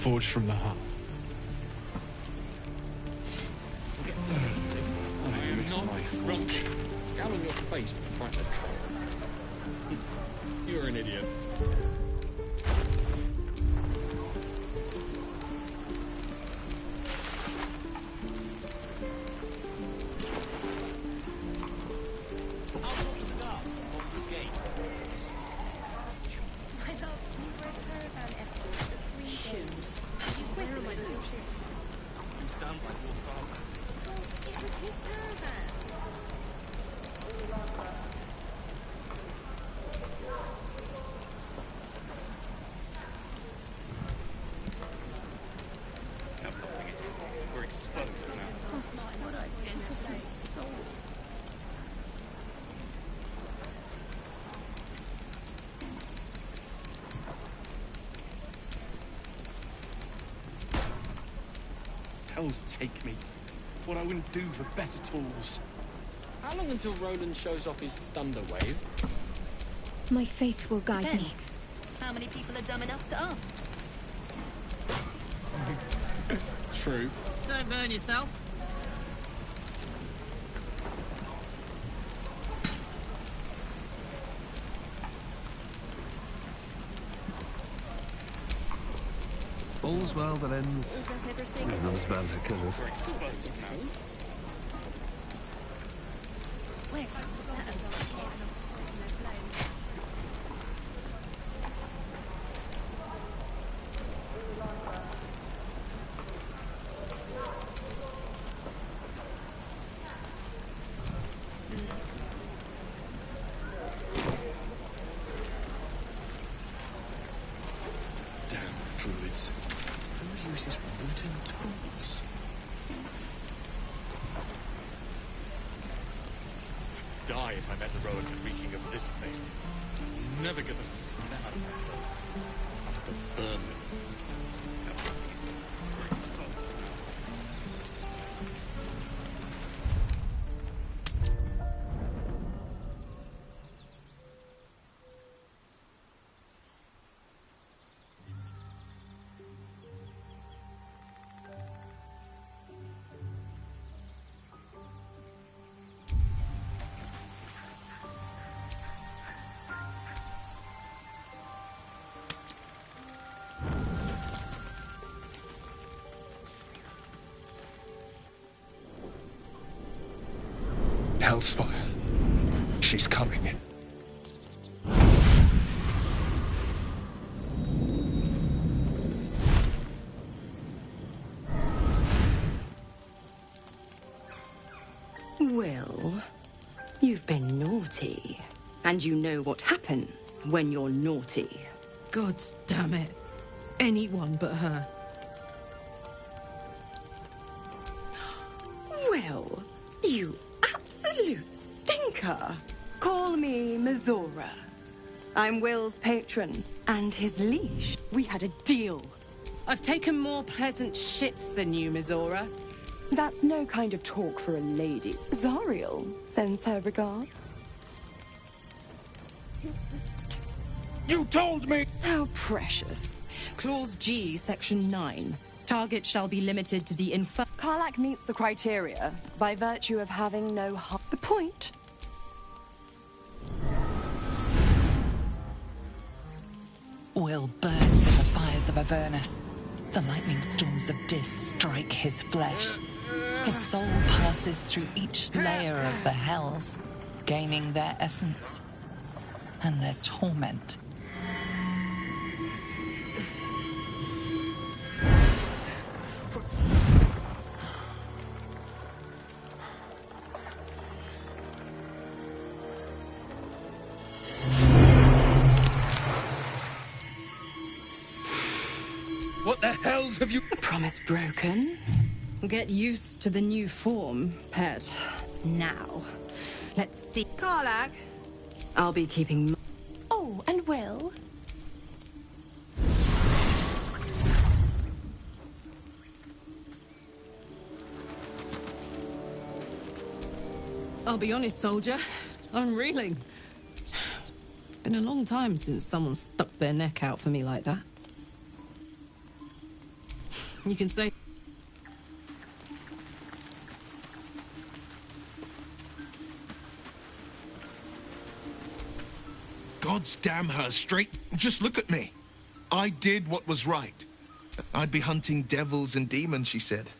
Forged from the heart. I am not drunk. Scowl on your face before I troll. You're an idiot. We're exposed now. What I did for some salt. Hell's take me. What I wouldn't do for better tools. How long until Roland shows off his thunder wave? My faith will guide me. How many people are dumb enough to ask? True. Don't burn yourself. All's well that ends. Not as bad as it could have. We're exposed now. Wait, Damn druids. Who uses wooden tools? Die if I met the road reeking of this place. Never get the smell out of my clothes. I'll have to burn them. We're exposed. Hellfire. She's coming. Well, you've been naughty. And you know what happens when you're naughty. God damn it. Anyone but her. Well, you absolute stinker. Call me Mizora. I'm Will's patron and his leash. We had a deal. I've taken more pleasant shits than you, Mizora. That's no kind of talk for a lady. Zariel sends her regards. You told me! How precious. Clause G, Section 9. Target shall be limited to the Karlach meets the criteria by virtue of having no harm. The point? Will burns in the fires of Avernus. The lightning storms of Dis strike his flesh. His soul passes through each layer of the hells, gaining their essence and their torment. What the hells have you... The promise broken? Get used to the new form, pet. Now, let's see. Karlach, I'll be keeping... Oh, and Will? I'll be honest, soldier. I'm reeling. Been a long time since someone stuck their neck out for me like that. You can say... God's damn her straight. Just look at me. I did what was right. I'd be hunting devils and demons, she said.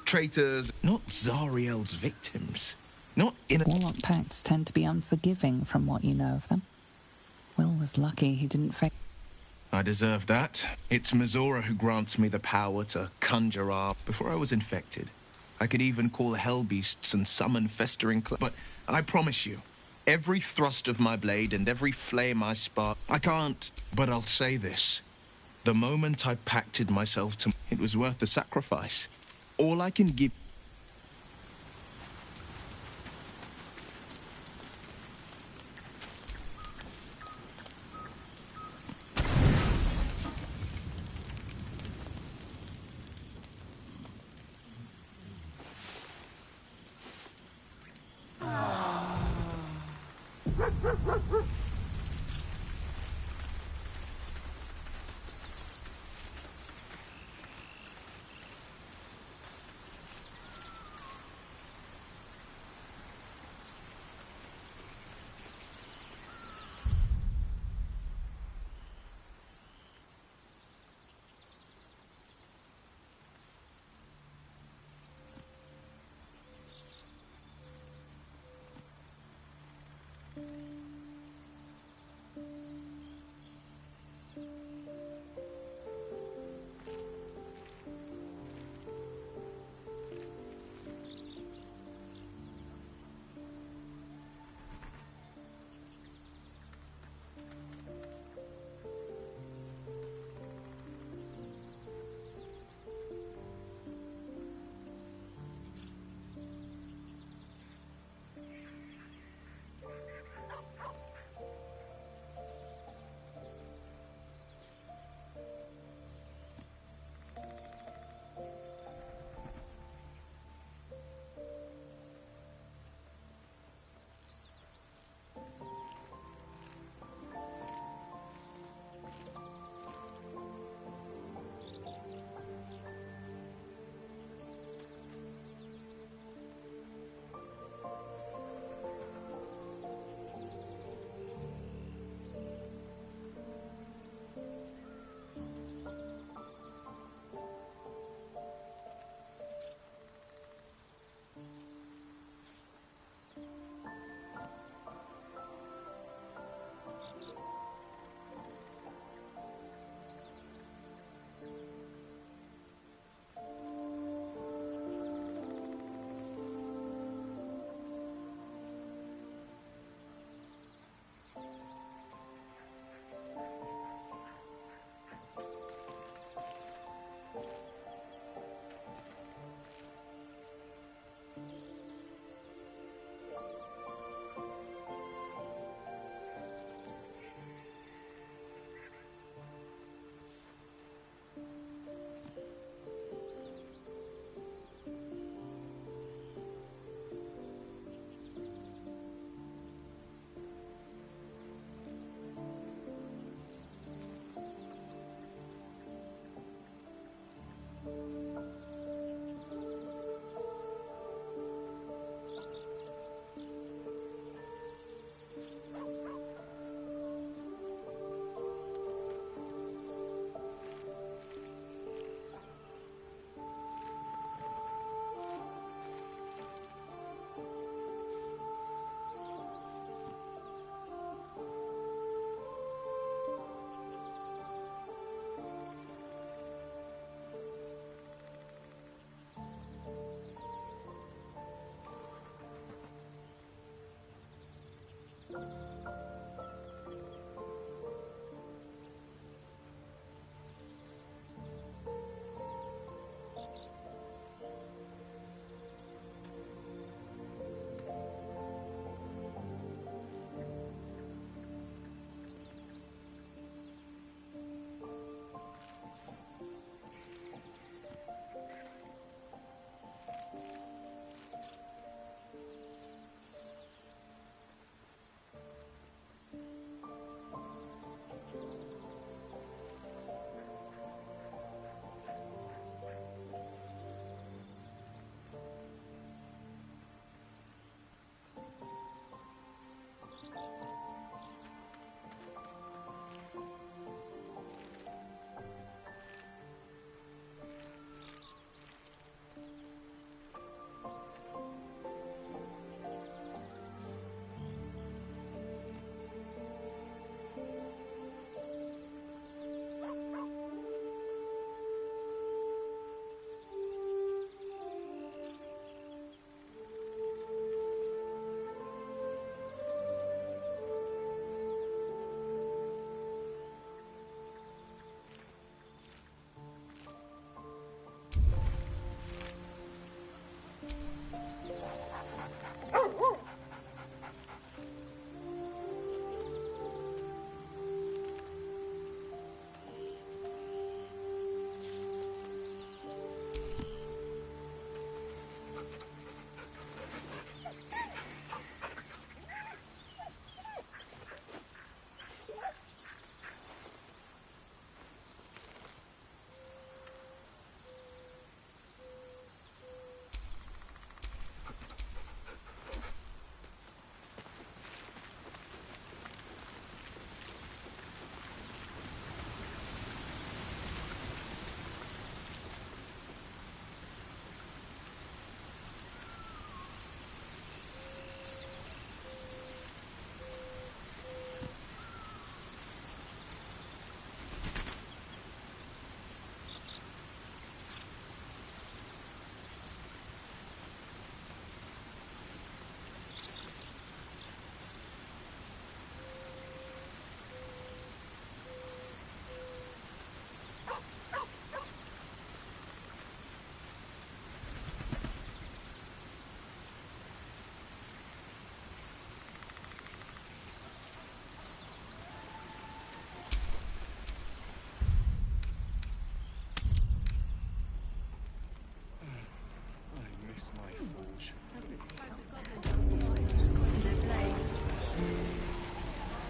Traitors, not Zariel's victims. Not in... Warlock pacts tend to be unforgiving from what you know of them. Will was lucky he didn't face... I deserve that. It's Mizora who grants me the power to conjure up. Before I was infected, I could even call hell beasts and summon festering But I promise you, every thrust of my blade and every flame I spark, I can't... But I'll say this. The moment I pacted myself to... It was worth the sacrifice. All I can give...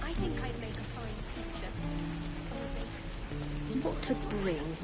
I think I'd make a fine picture. What to bring?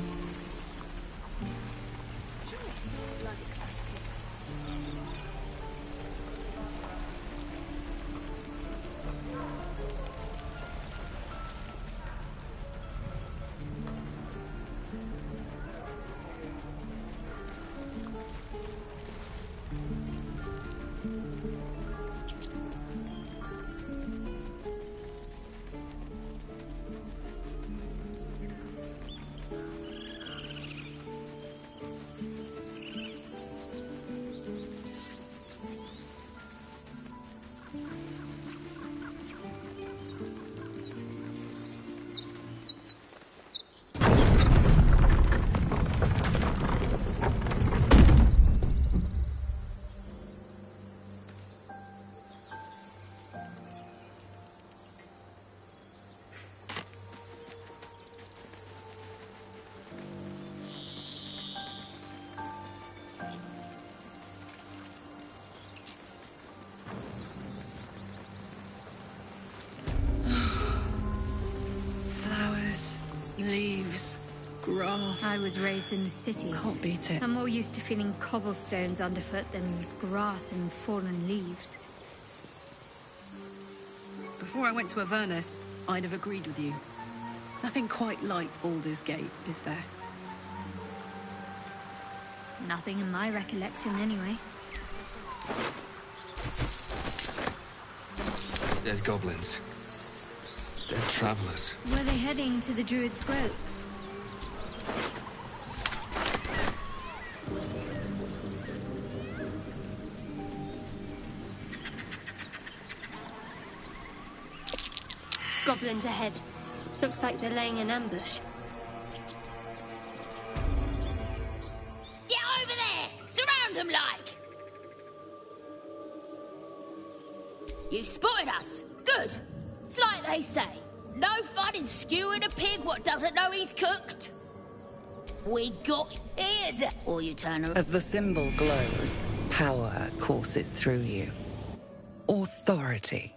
Leaves, grass. I was raised in the city. Can't beat it. I'm more used to feeling cobblestones underfoot than grass and fallen leaves. Before I went to Avernus, I'd have agreed with you. Nothing quite like Baldur's Gate, is there? Nothing in my recollection, anyway. Dead goblins. Dead travelers. Were they heading to the Druid's Grove? Goblins ahead. Looks like they're laying an ambush. Get over there! Surround them like! You spotted us. Good. It's like they say. No fun in skewing a pig what doesn't know he's cooked. We got ears. Or you turn around. As the symbol glows, power courses through you. Authority.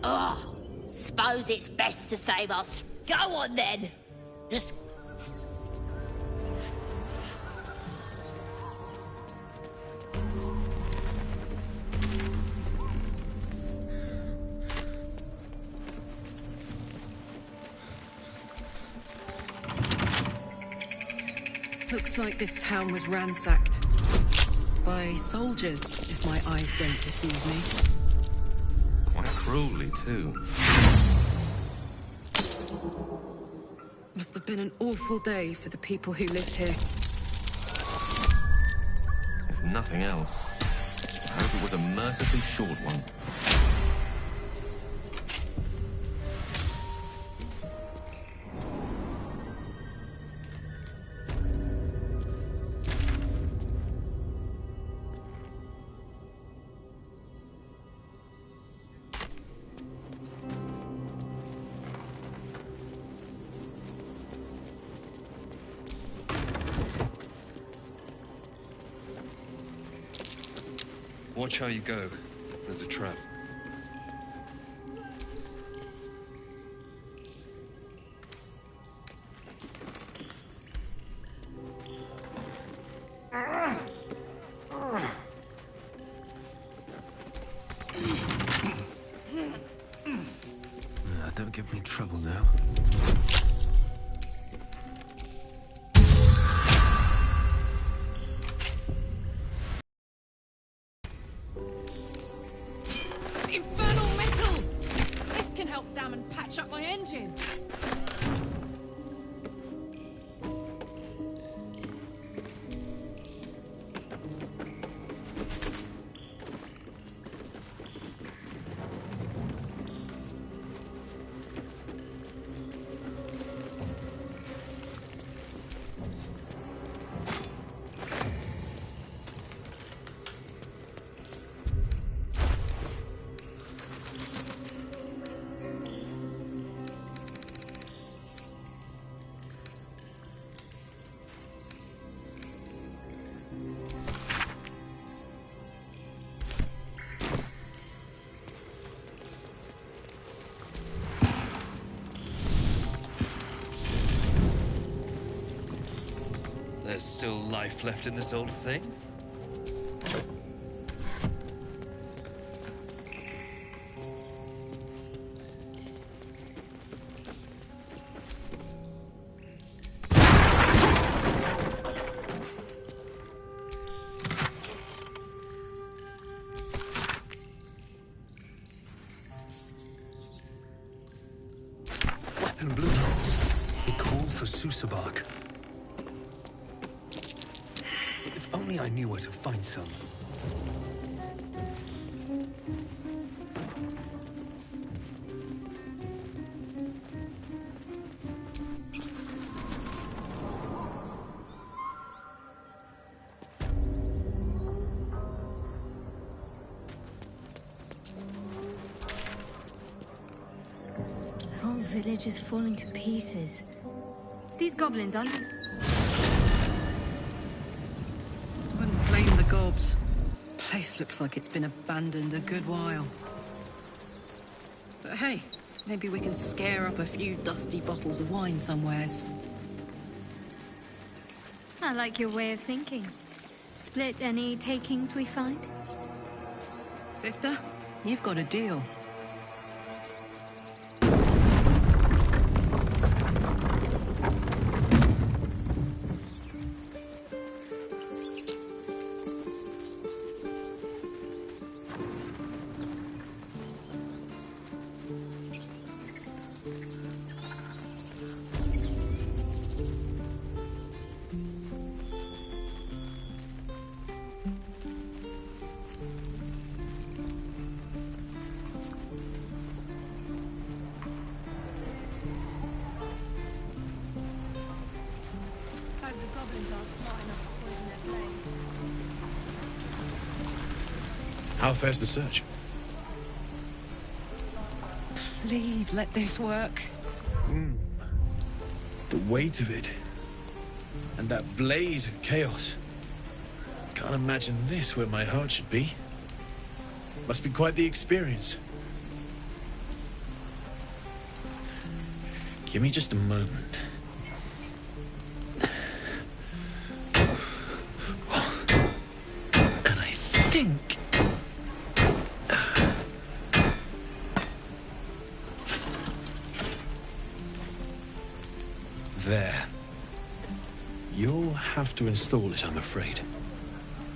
Oh, suppose it's best to save us. Go on then. Just Looks like this town was ransacked. By soldiers, if my eyes don't deceive me. Quite cruelly, too. Must have been an awful day for the people who lived here. If nothing else, I hope it was a mercifully short one. Watch how you go. There's a trap. Don't give me trouble now. Infernal metal! This can help damn and patch up my engine. There's still life left in this old thing? Weapon blue holes. They call for Susabark. If only I knew where to find some. The whole village is falling to pieces. These goblins aren't... Wouldn't blame the gobs. Place looks like it's been abandoned a good while. But hey, maybe we can scare up a few dusty bottles of wine somewheres. I like your way of thinking. Split any takings we find? Sister, you've got a deal. How fares the search? Please let this work. The weight of it. And that blaze of chaos. Can't imagine this where my heart should be. Must be quite the experience. Give me just a moment. And I think... There. You'll have to install it, I'm afraid.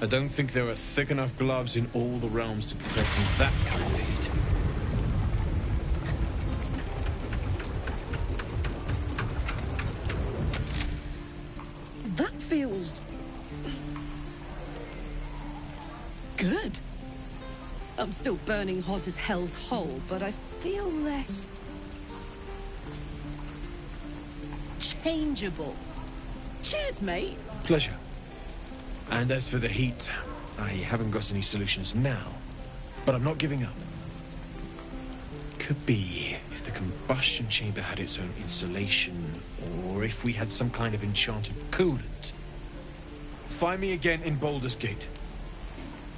I don't think there are thick enough gloves in all the realms to protect from that kind of heat. That feels... good. I'm still burning hot as hell's hole, but I feel less... changeable. Cheers, mate. Pleasure. And as for the heat, I haven't got any solutions now, but I'm not giving up. Could be if the combustion chamber had its own insulation, or if we had some kind of enchanted coolant. Find me again in Baldur's Gate.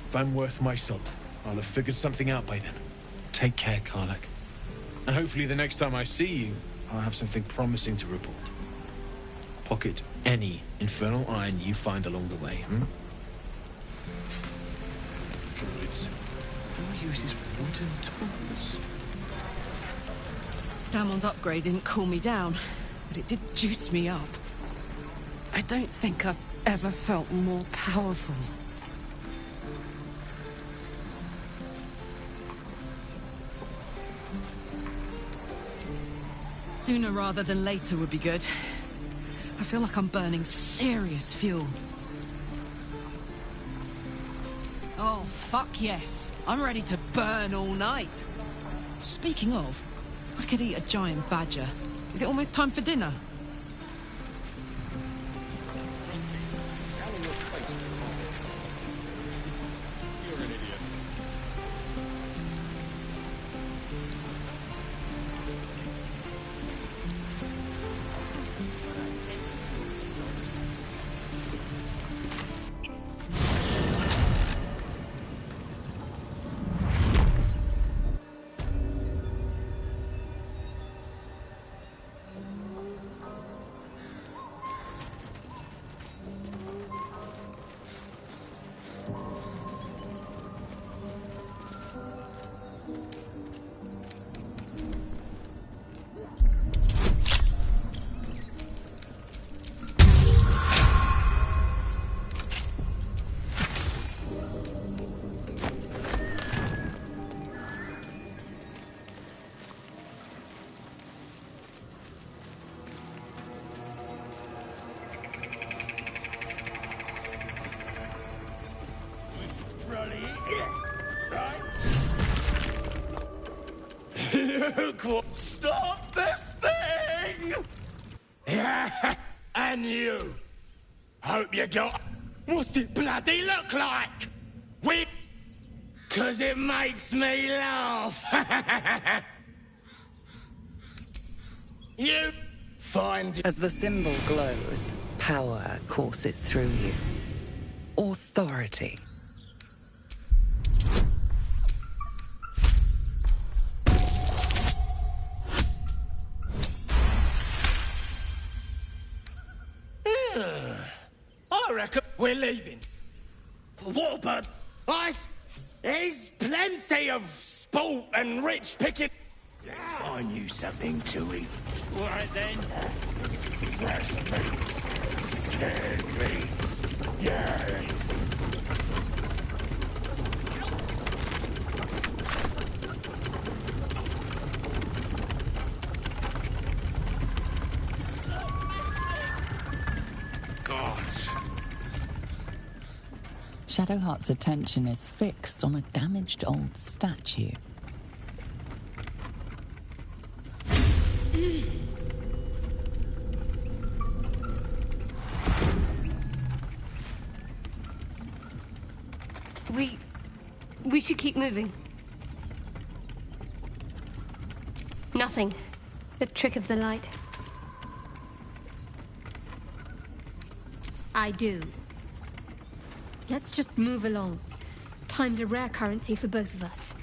If I'm worth my salt, I'll have figured something out by then. Take care, Karlach. And hopefully the next time I see you, I'll have something promising to report. Pocket any infernal iron you find along the way, Druids. Who uses wooden tools? Damon's upgrade didn't cool me down, but it did juice me up. I don't think I've ever felt more powerful. Sooner rather than later would be good. I feel like I'm burning serious fuel. Oh, fuck yes. I'm ready to burn all night. Speaking of, I could eat a giant badger. Is it almost time for dinner? Luke will stop this thing! Yeah, and you. Hope you got... What's it bloody look like? We... 'Cause it makes me laugh. You... Find... As the symbol glows, power courses through you. Authority. I reckon we're leaving. What about... There's plenty of sport and rich picking... Find you something to eat. All right, then. Fresh meats. Scared meats. Yes. Gods. Shadowheart's attention is fixed on a damaged old statue. We should keep moving. Nothing. The trick of the light. I do. Let's just move along. Time's a rare currency for both of us.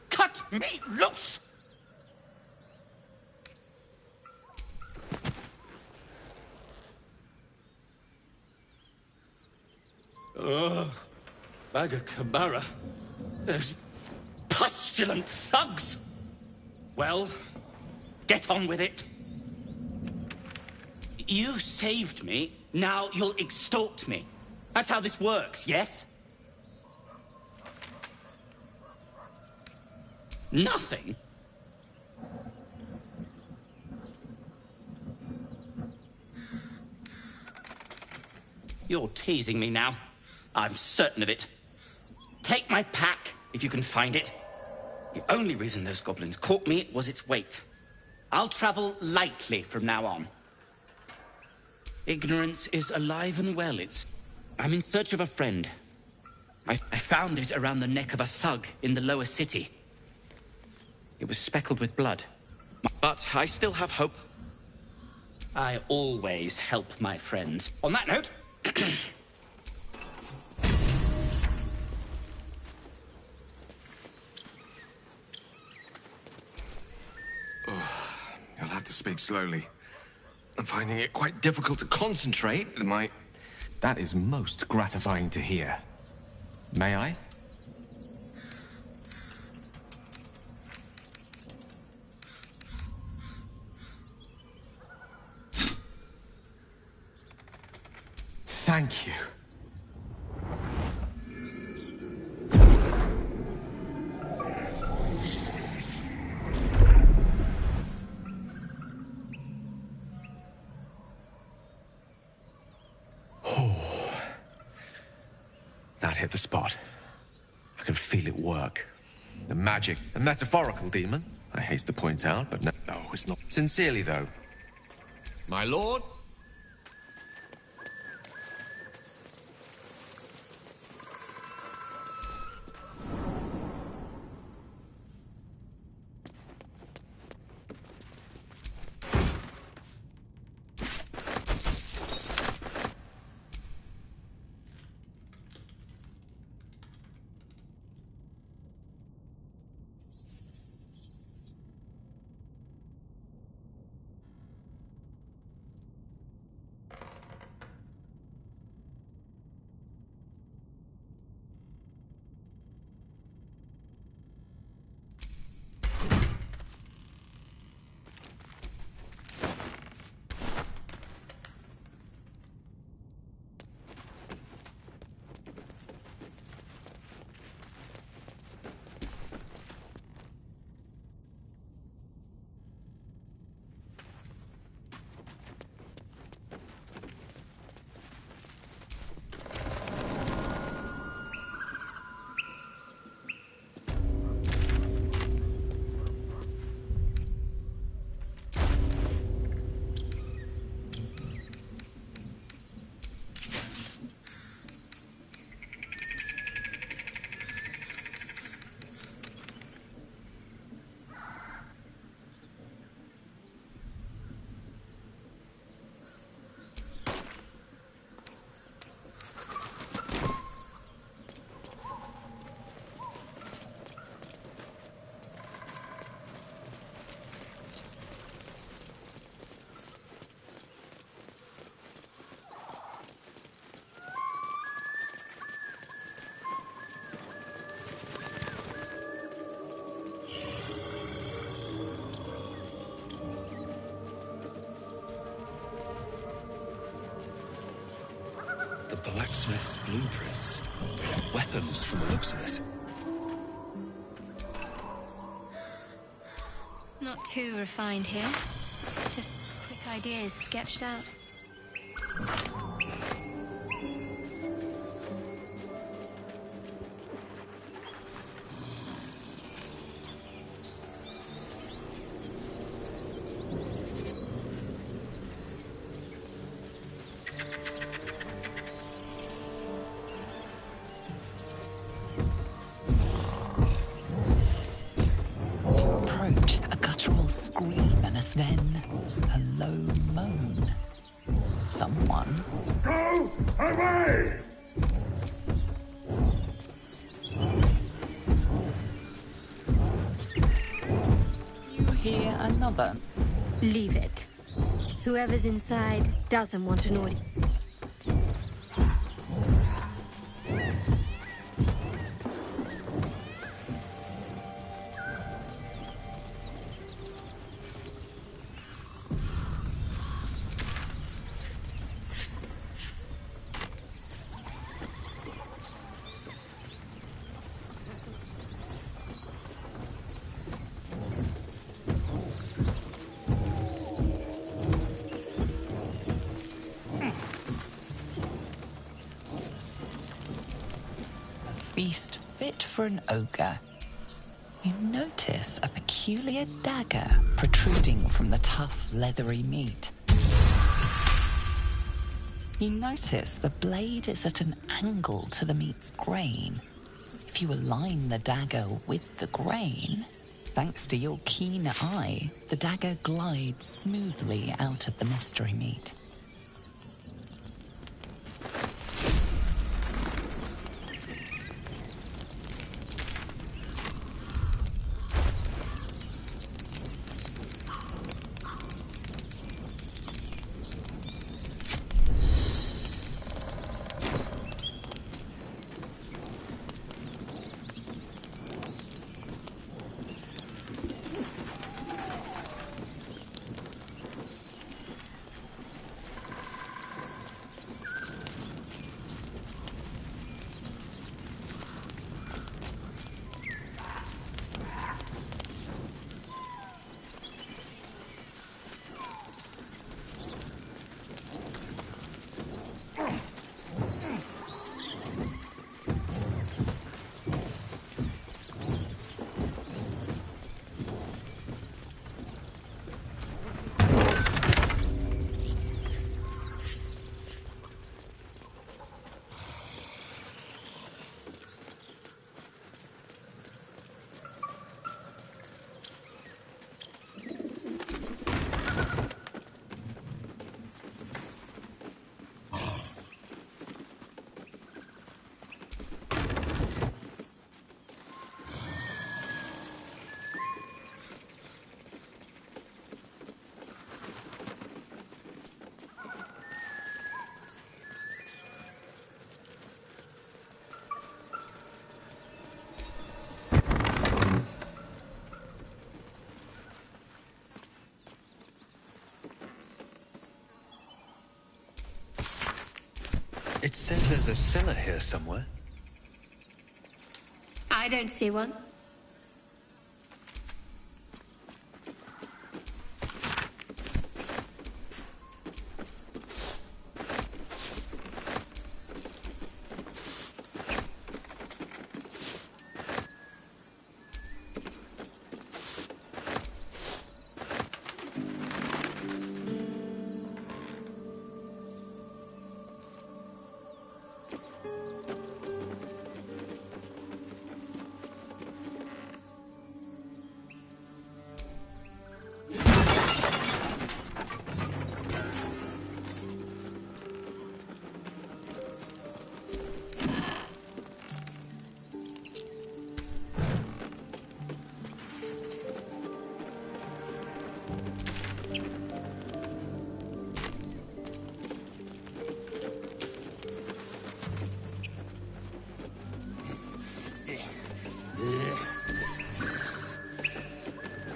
Cut me loose! Ugh. Bagacamara. Those pustulant thugs. Well, get on with it. You saved me, now you'll extort me. That's how this works, yes? Nothing? You're teasing me now. I'm certain of it. Take my pack, if you can find it. The only reason those goblins caught me was its weight. I'll travel lightly from now on. Ignorance is alive and well. I'm in search of a friend. I found it around the neck of a thug in the lower city. It was speckled with blood. But I still have hope. I always help my friends. On that note... You'll have to speak slowly. I'm finding it quite difficult to concentrate. That is most gratifying to hear. May I? Thank you. That hit the spot. I can feel it work. The magic, a metaphorical demon, I haste to point out, but no, it's not. Sincerely, though. My lord? Locksmith's blueprints. Weapons from the looks of it. Not too refined here. Just quick ideas sketched out. As you approach, a guttural scream and as then a low moan. Someone. Go away! You hear another. Leave it. Whoever's inside doesn't want an audience. Feast fit for an ogre. You notice a peculiar dagger protruding from the tough, leathery meat. You notice the blade is at an angle to the meat's grain. If you align the dagger with the grain, thanks to your keen eye, the dagger glides smoothly out of the mystery meat. It says there's a cellar here somewhere. I don't see one.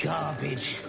Garbage.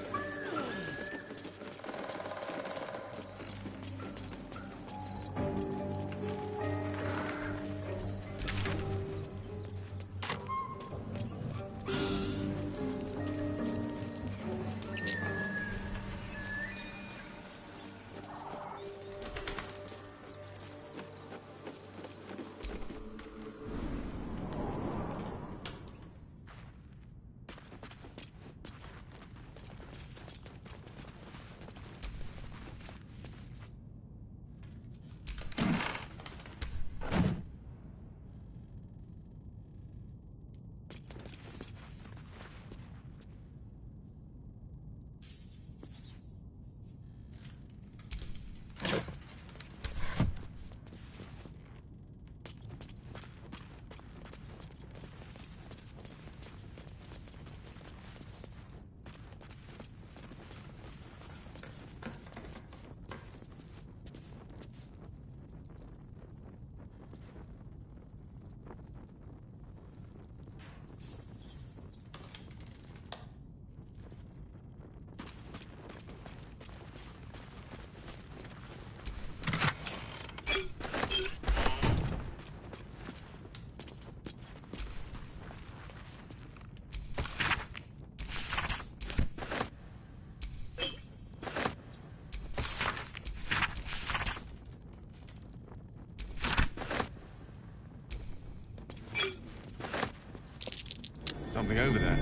Something over there.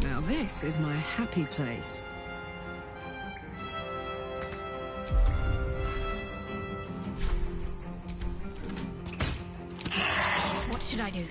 Now this is my happy place. What should I do?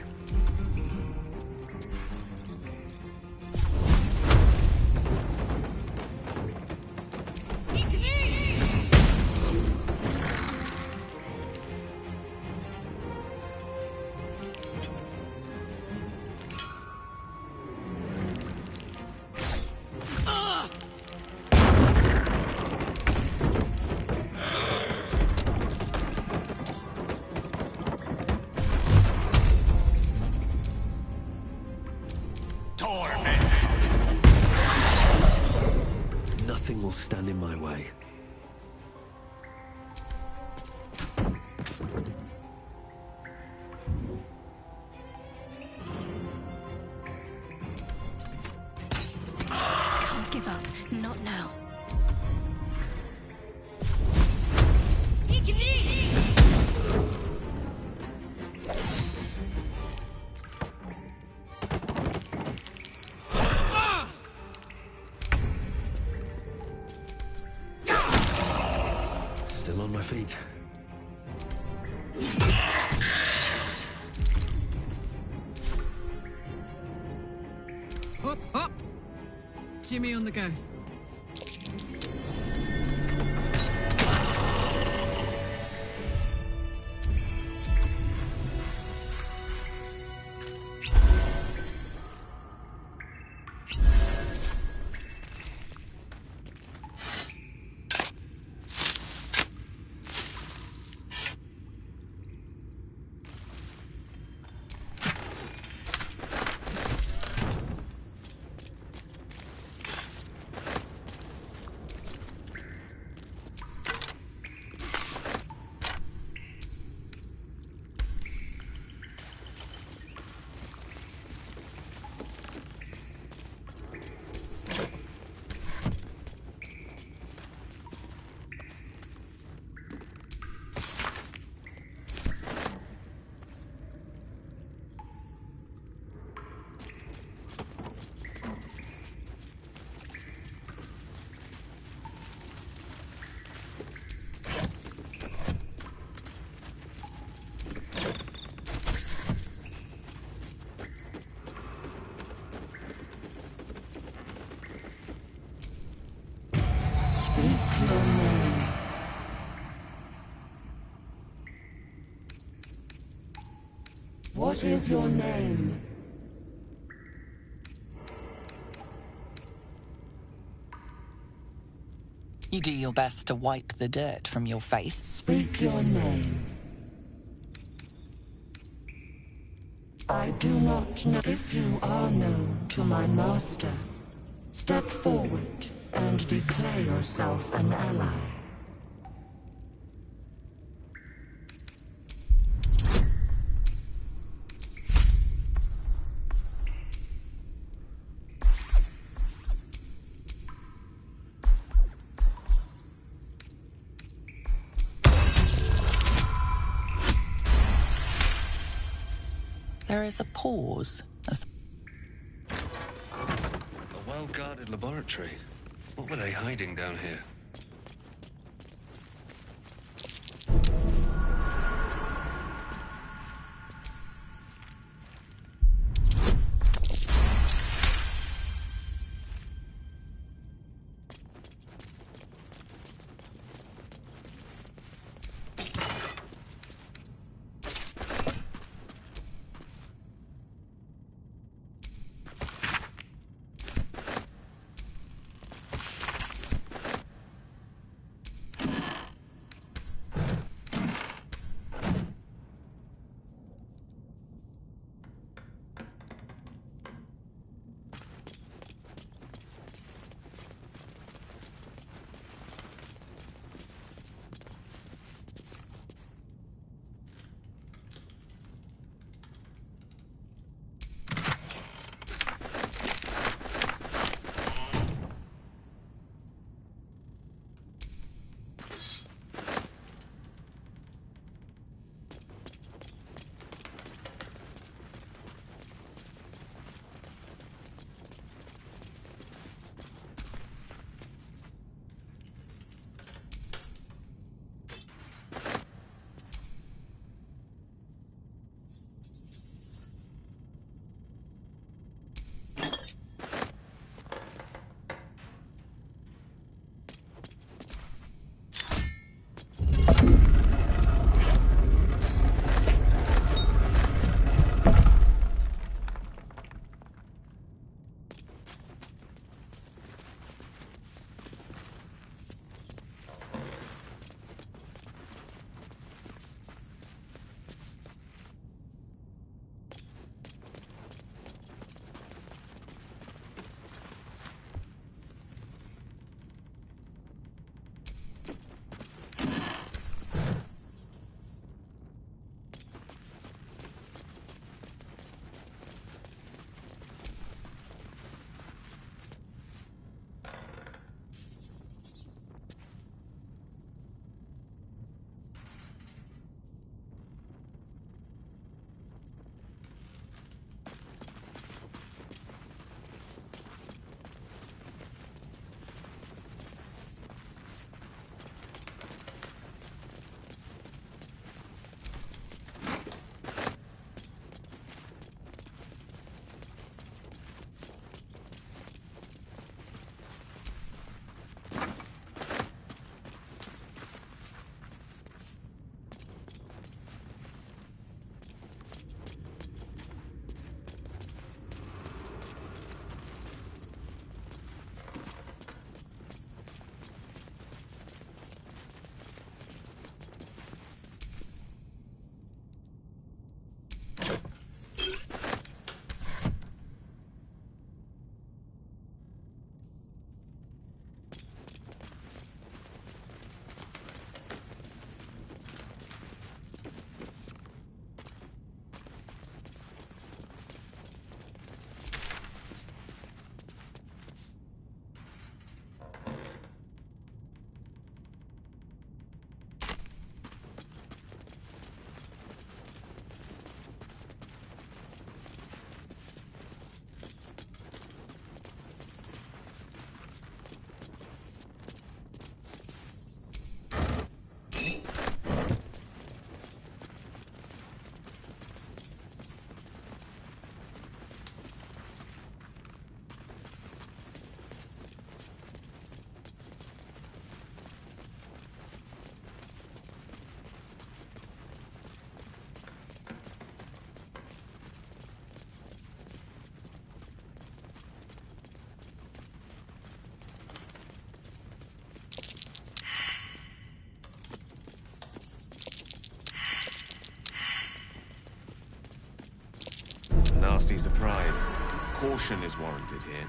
Nothing will stand in my way. Can't give up. Not now. Still on my feet. Hop, hop! Jimmy on the go. What is your name? You do your best to wipe the dirt from your face. Speak your name. I do not know if you are known to my master. Step forward and declare yourself an ally. There is a pause as A well-guarded laboratory. What were they hiding down here? Caution is warranted here.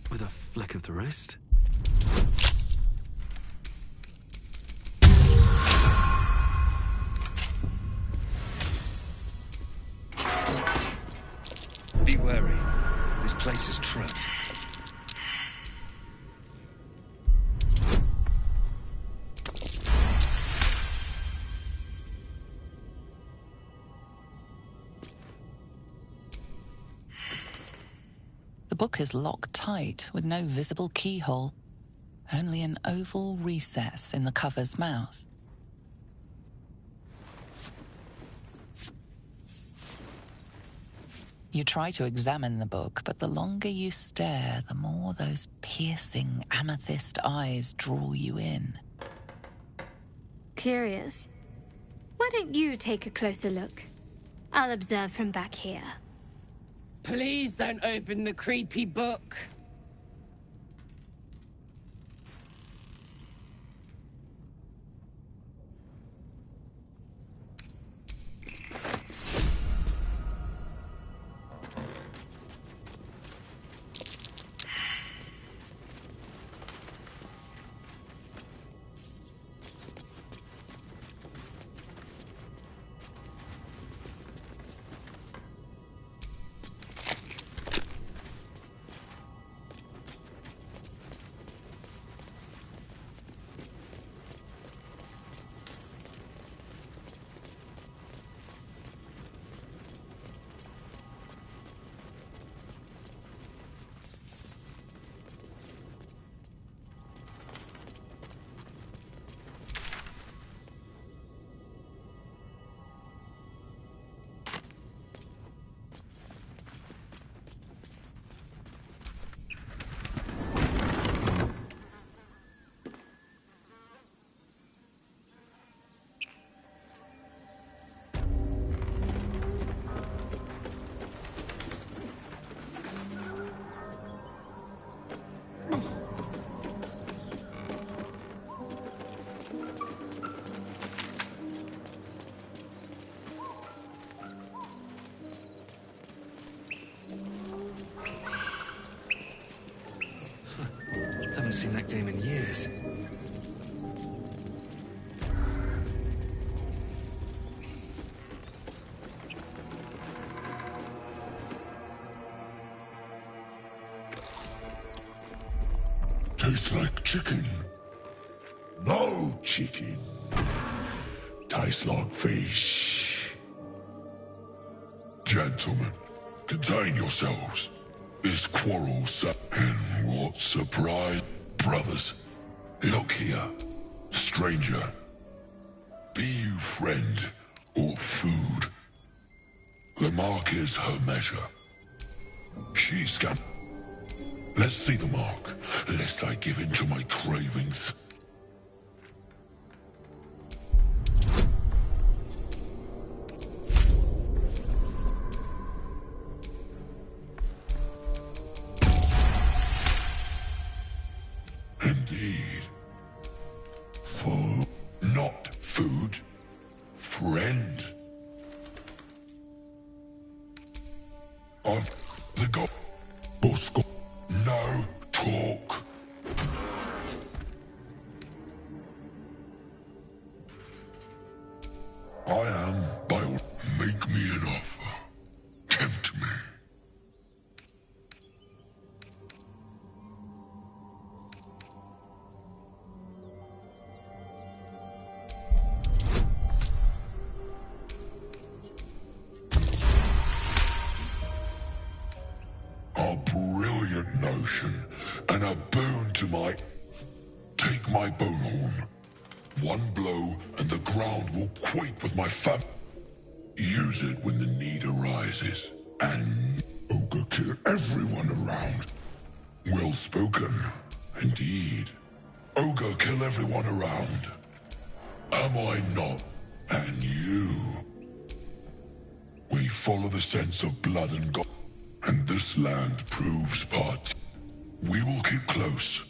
With a flick of the wrist? Be wary. This place is trapped. The book is locked tight with no visible keyhole, only an oval recess in the cover's mouth. You try to examine the book, but the longer you stare, the more those piercing amethyst eyes draw you in. Curious. Why don't you take a closer look? I'll observe from back here. Please don't open the creepy book. Haven't seen that game in years. Tastes like chicken. No chicken. Tastes like fish. Gentlemen, contain yourselves. This quarrel's and what surprise. Brothers, look here. Stranger, be you friend or food. The mark is her measure. She's scam. Let's see the mark, lest I give in to my cravings. Indeed. Food, not food. Friend. I've the god. Bosco. No talk. I am by all. Make me an offer. Tempt me. A brilliant notion, and a boon to my... Take my bone horn. One blow, and the ground will quake with my fam... Use it when the need arises, and... Ogre kill everyone around. Well spoken, indeed. Ogre kill everyone around. Am I not? And you... We follow the sense of blood and God. And this land proves part. We will keep close.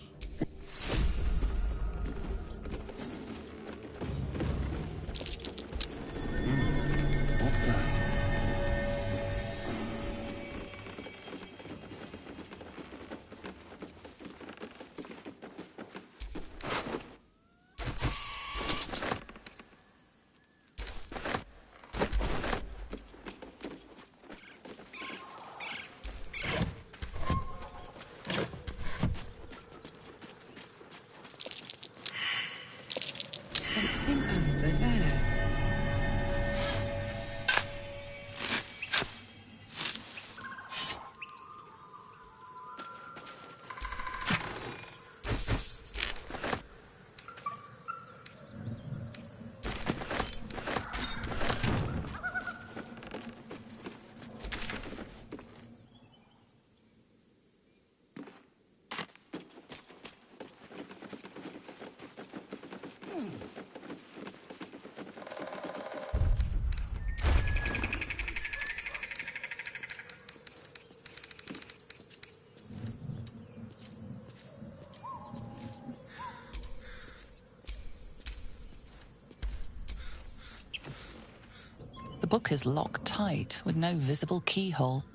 The book is locked tight with no visible keyhole,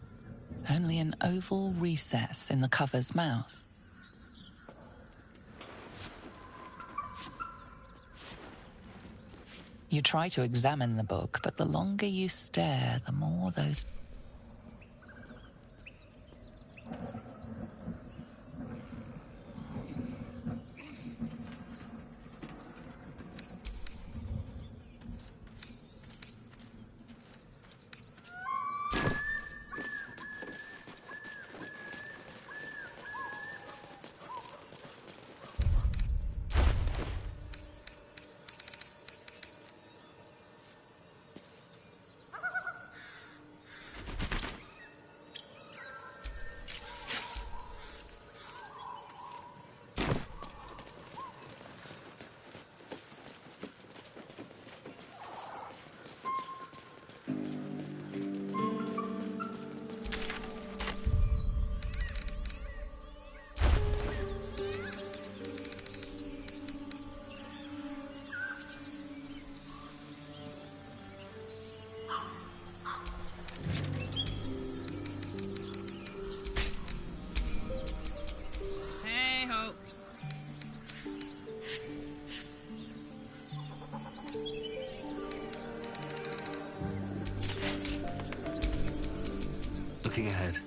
only an oval recess in the cover's mouth. You try to examine the book, but the longer you stare, the more those... Looking ahead.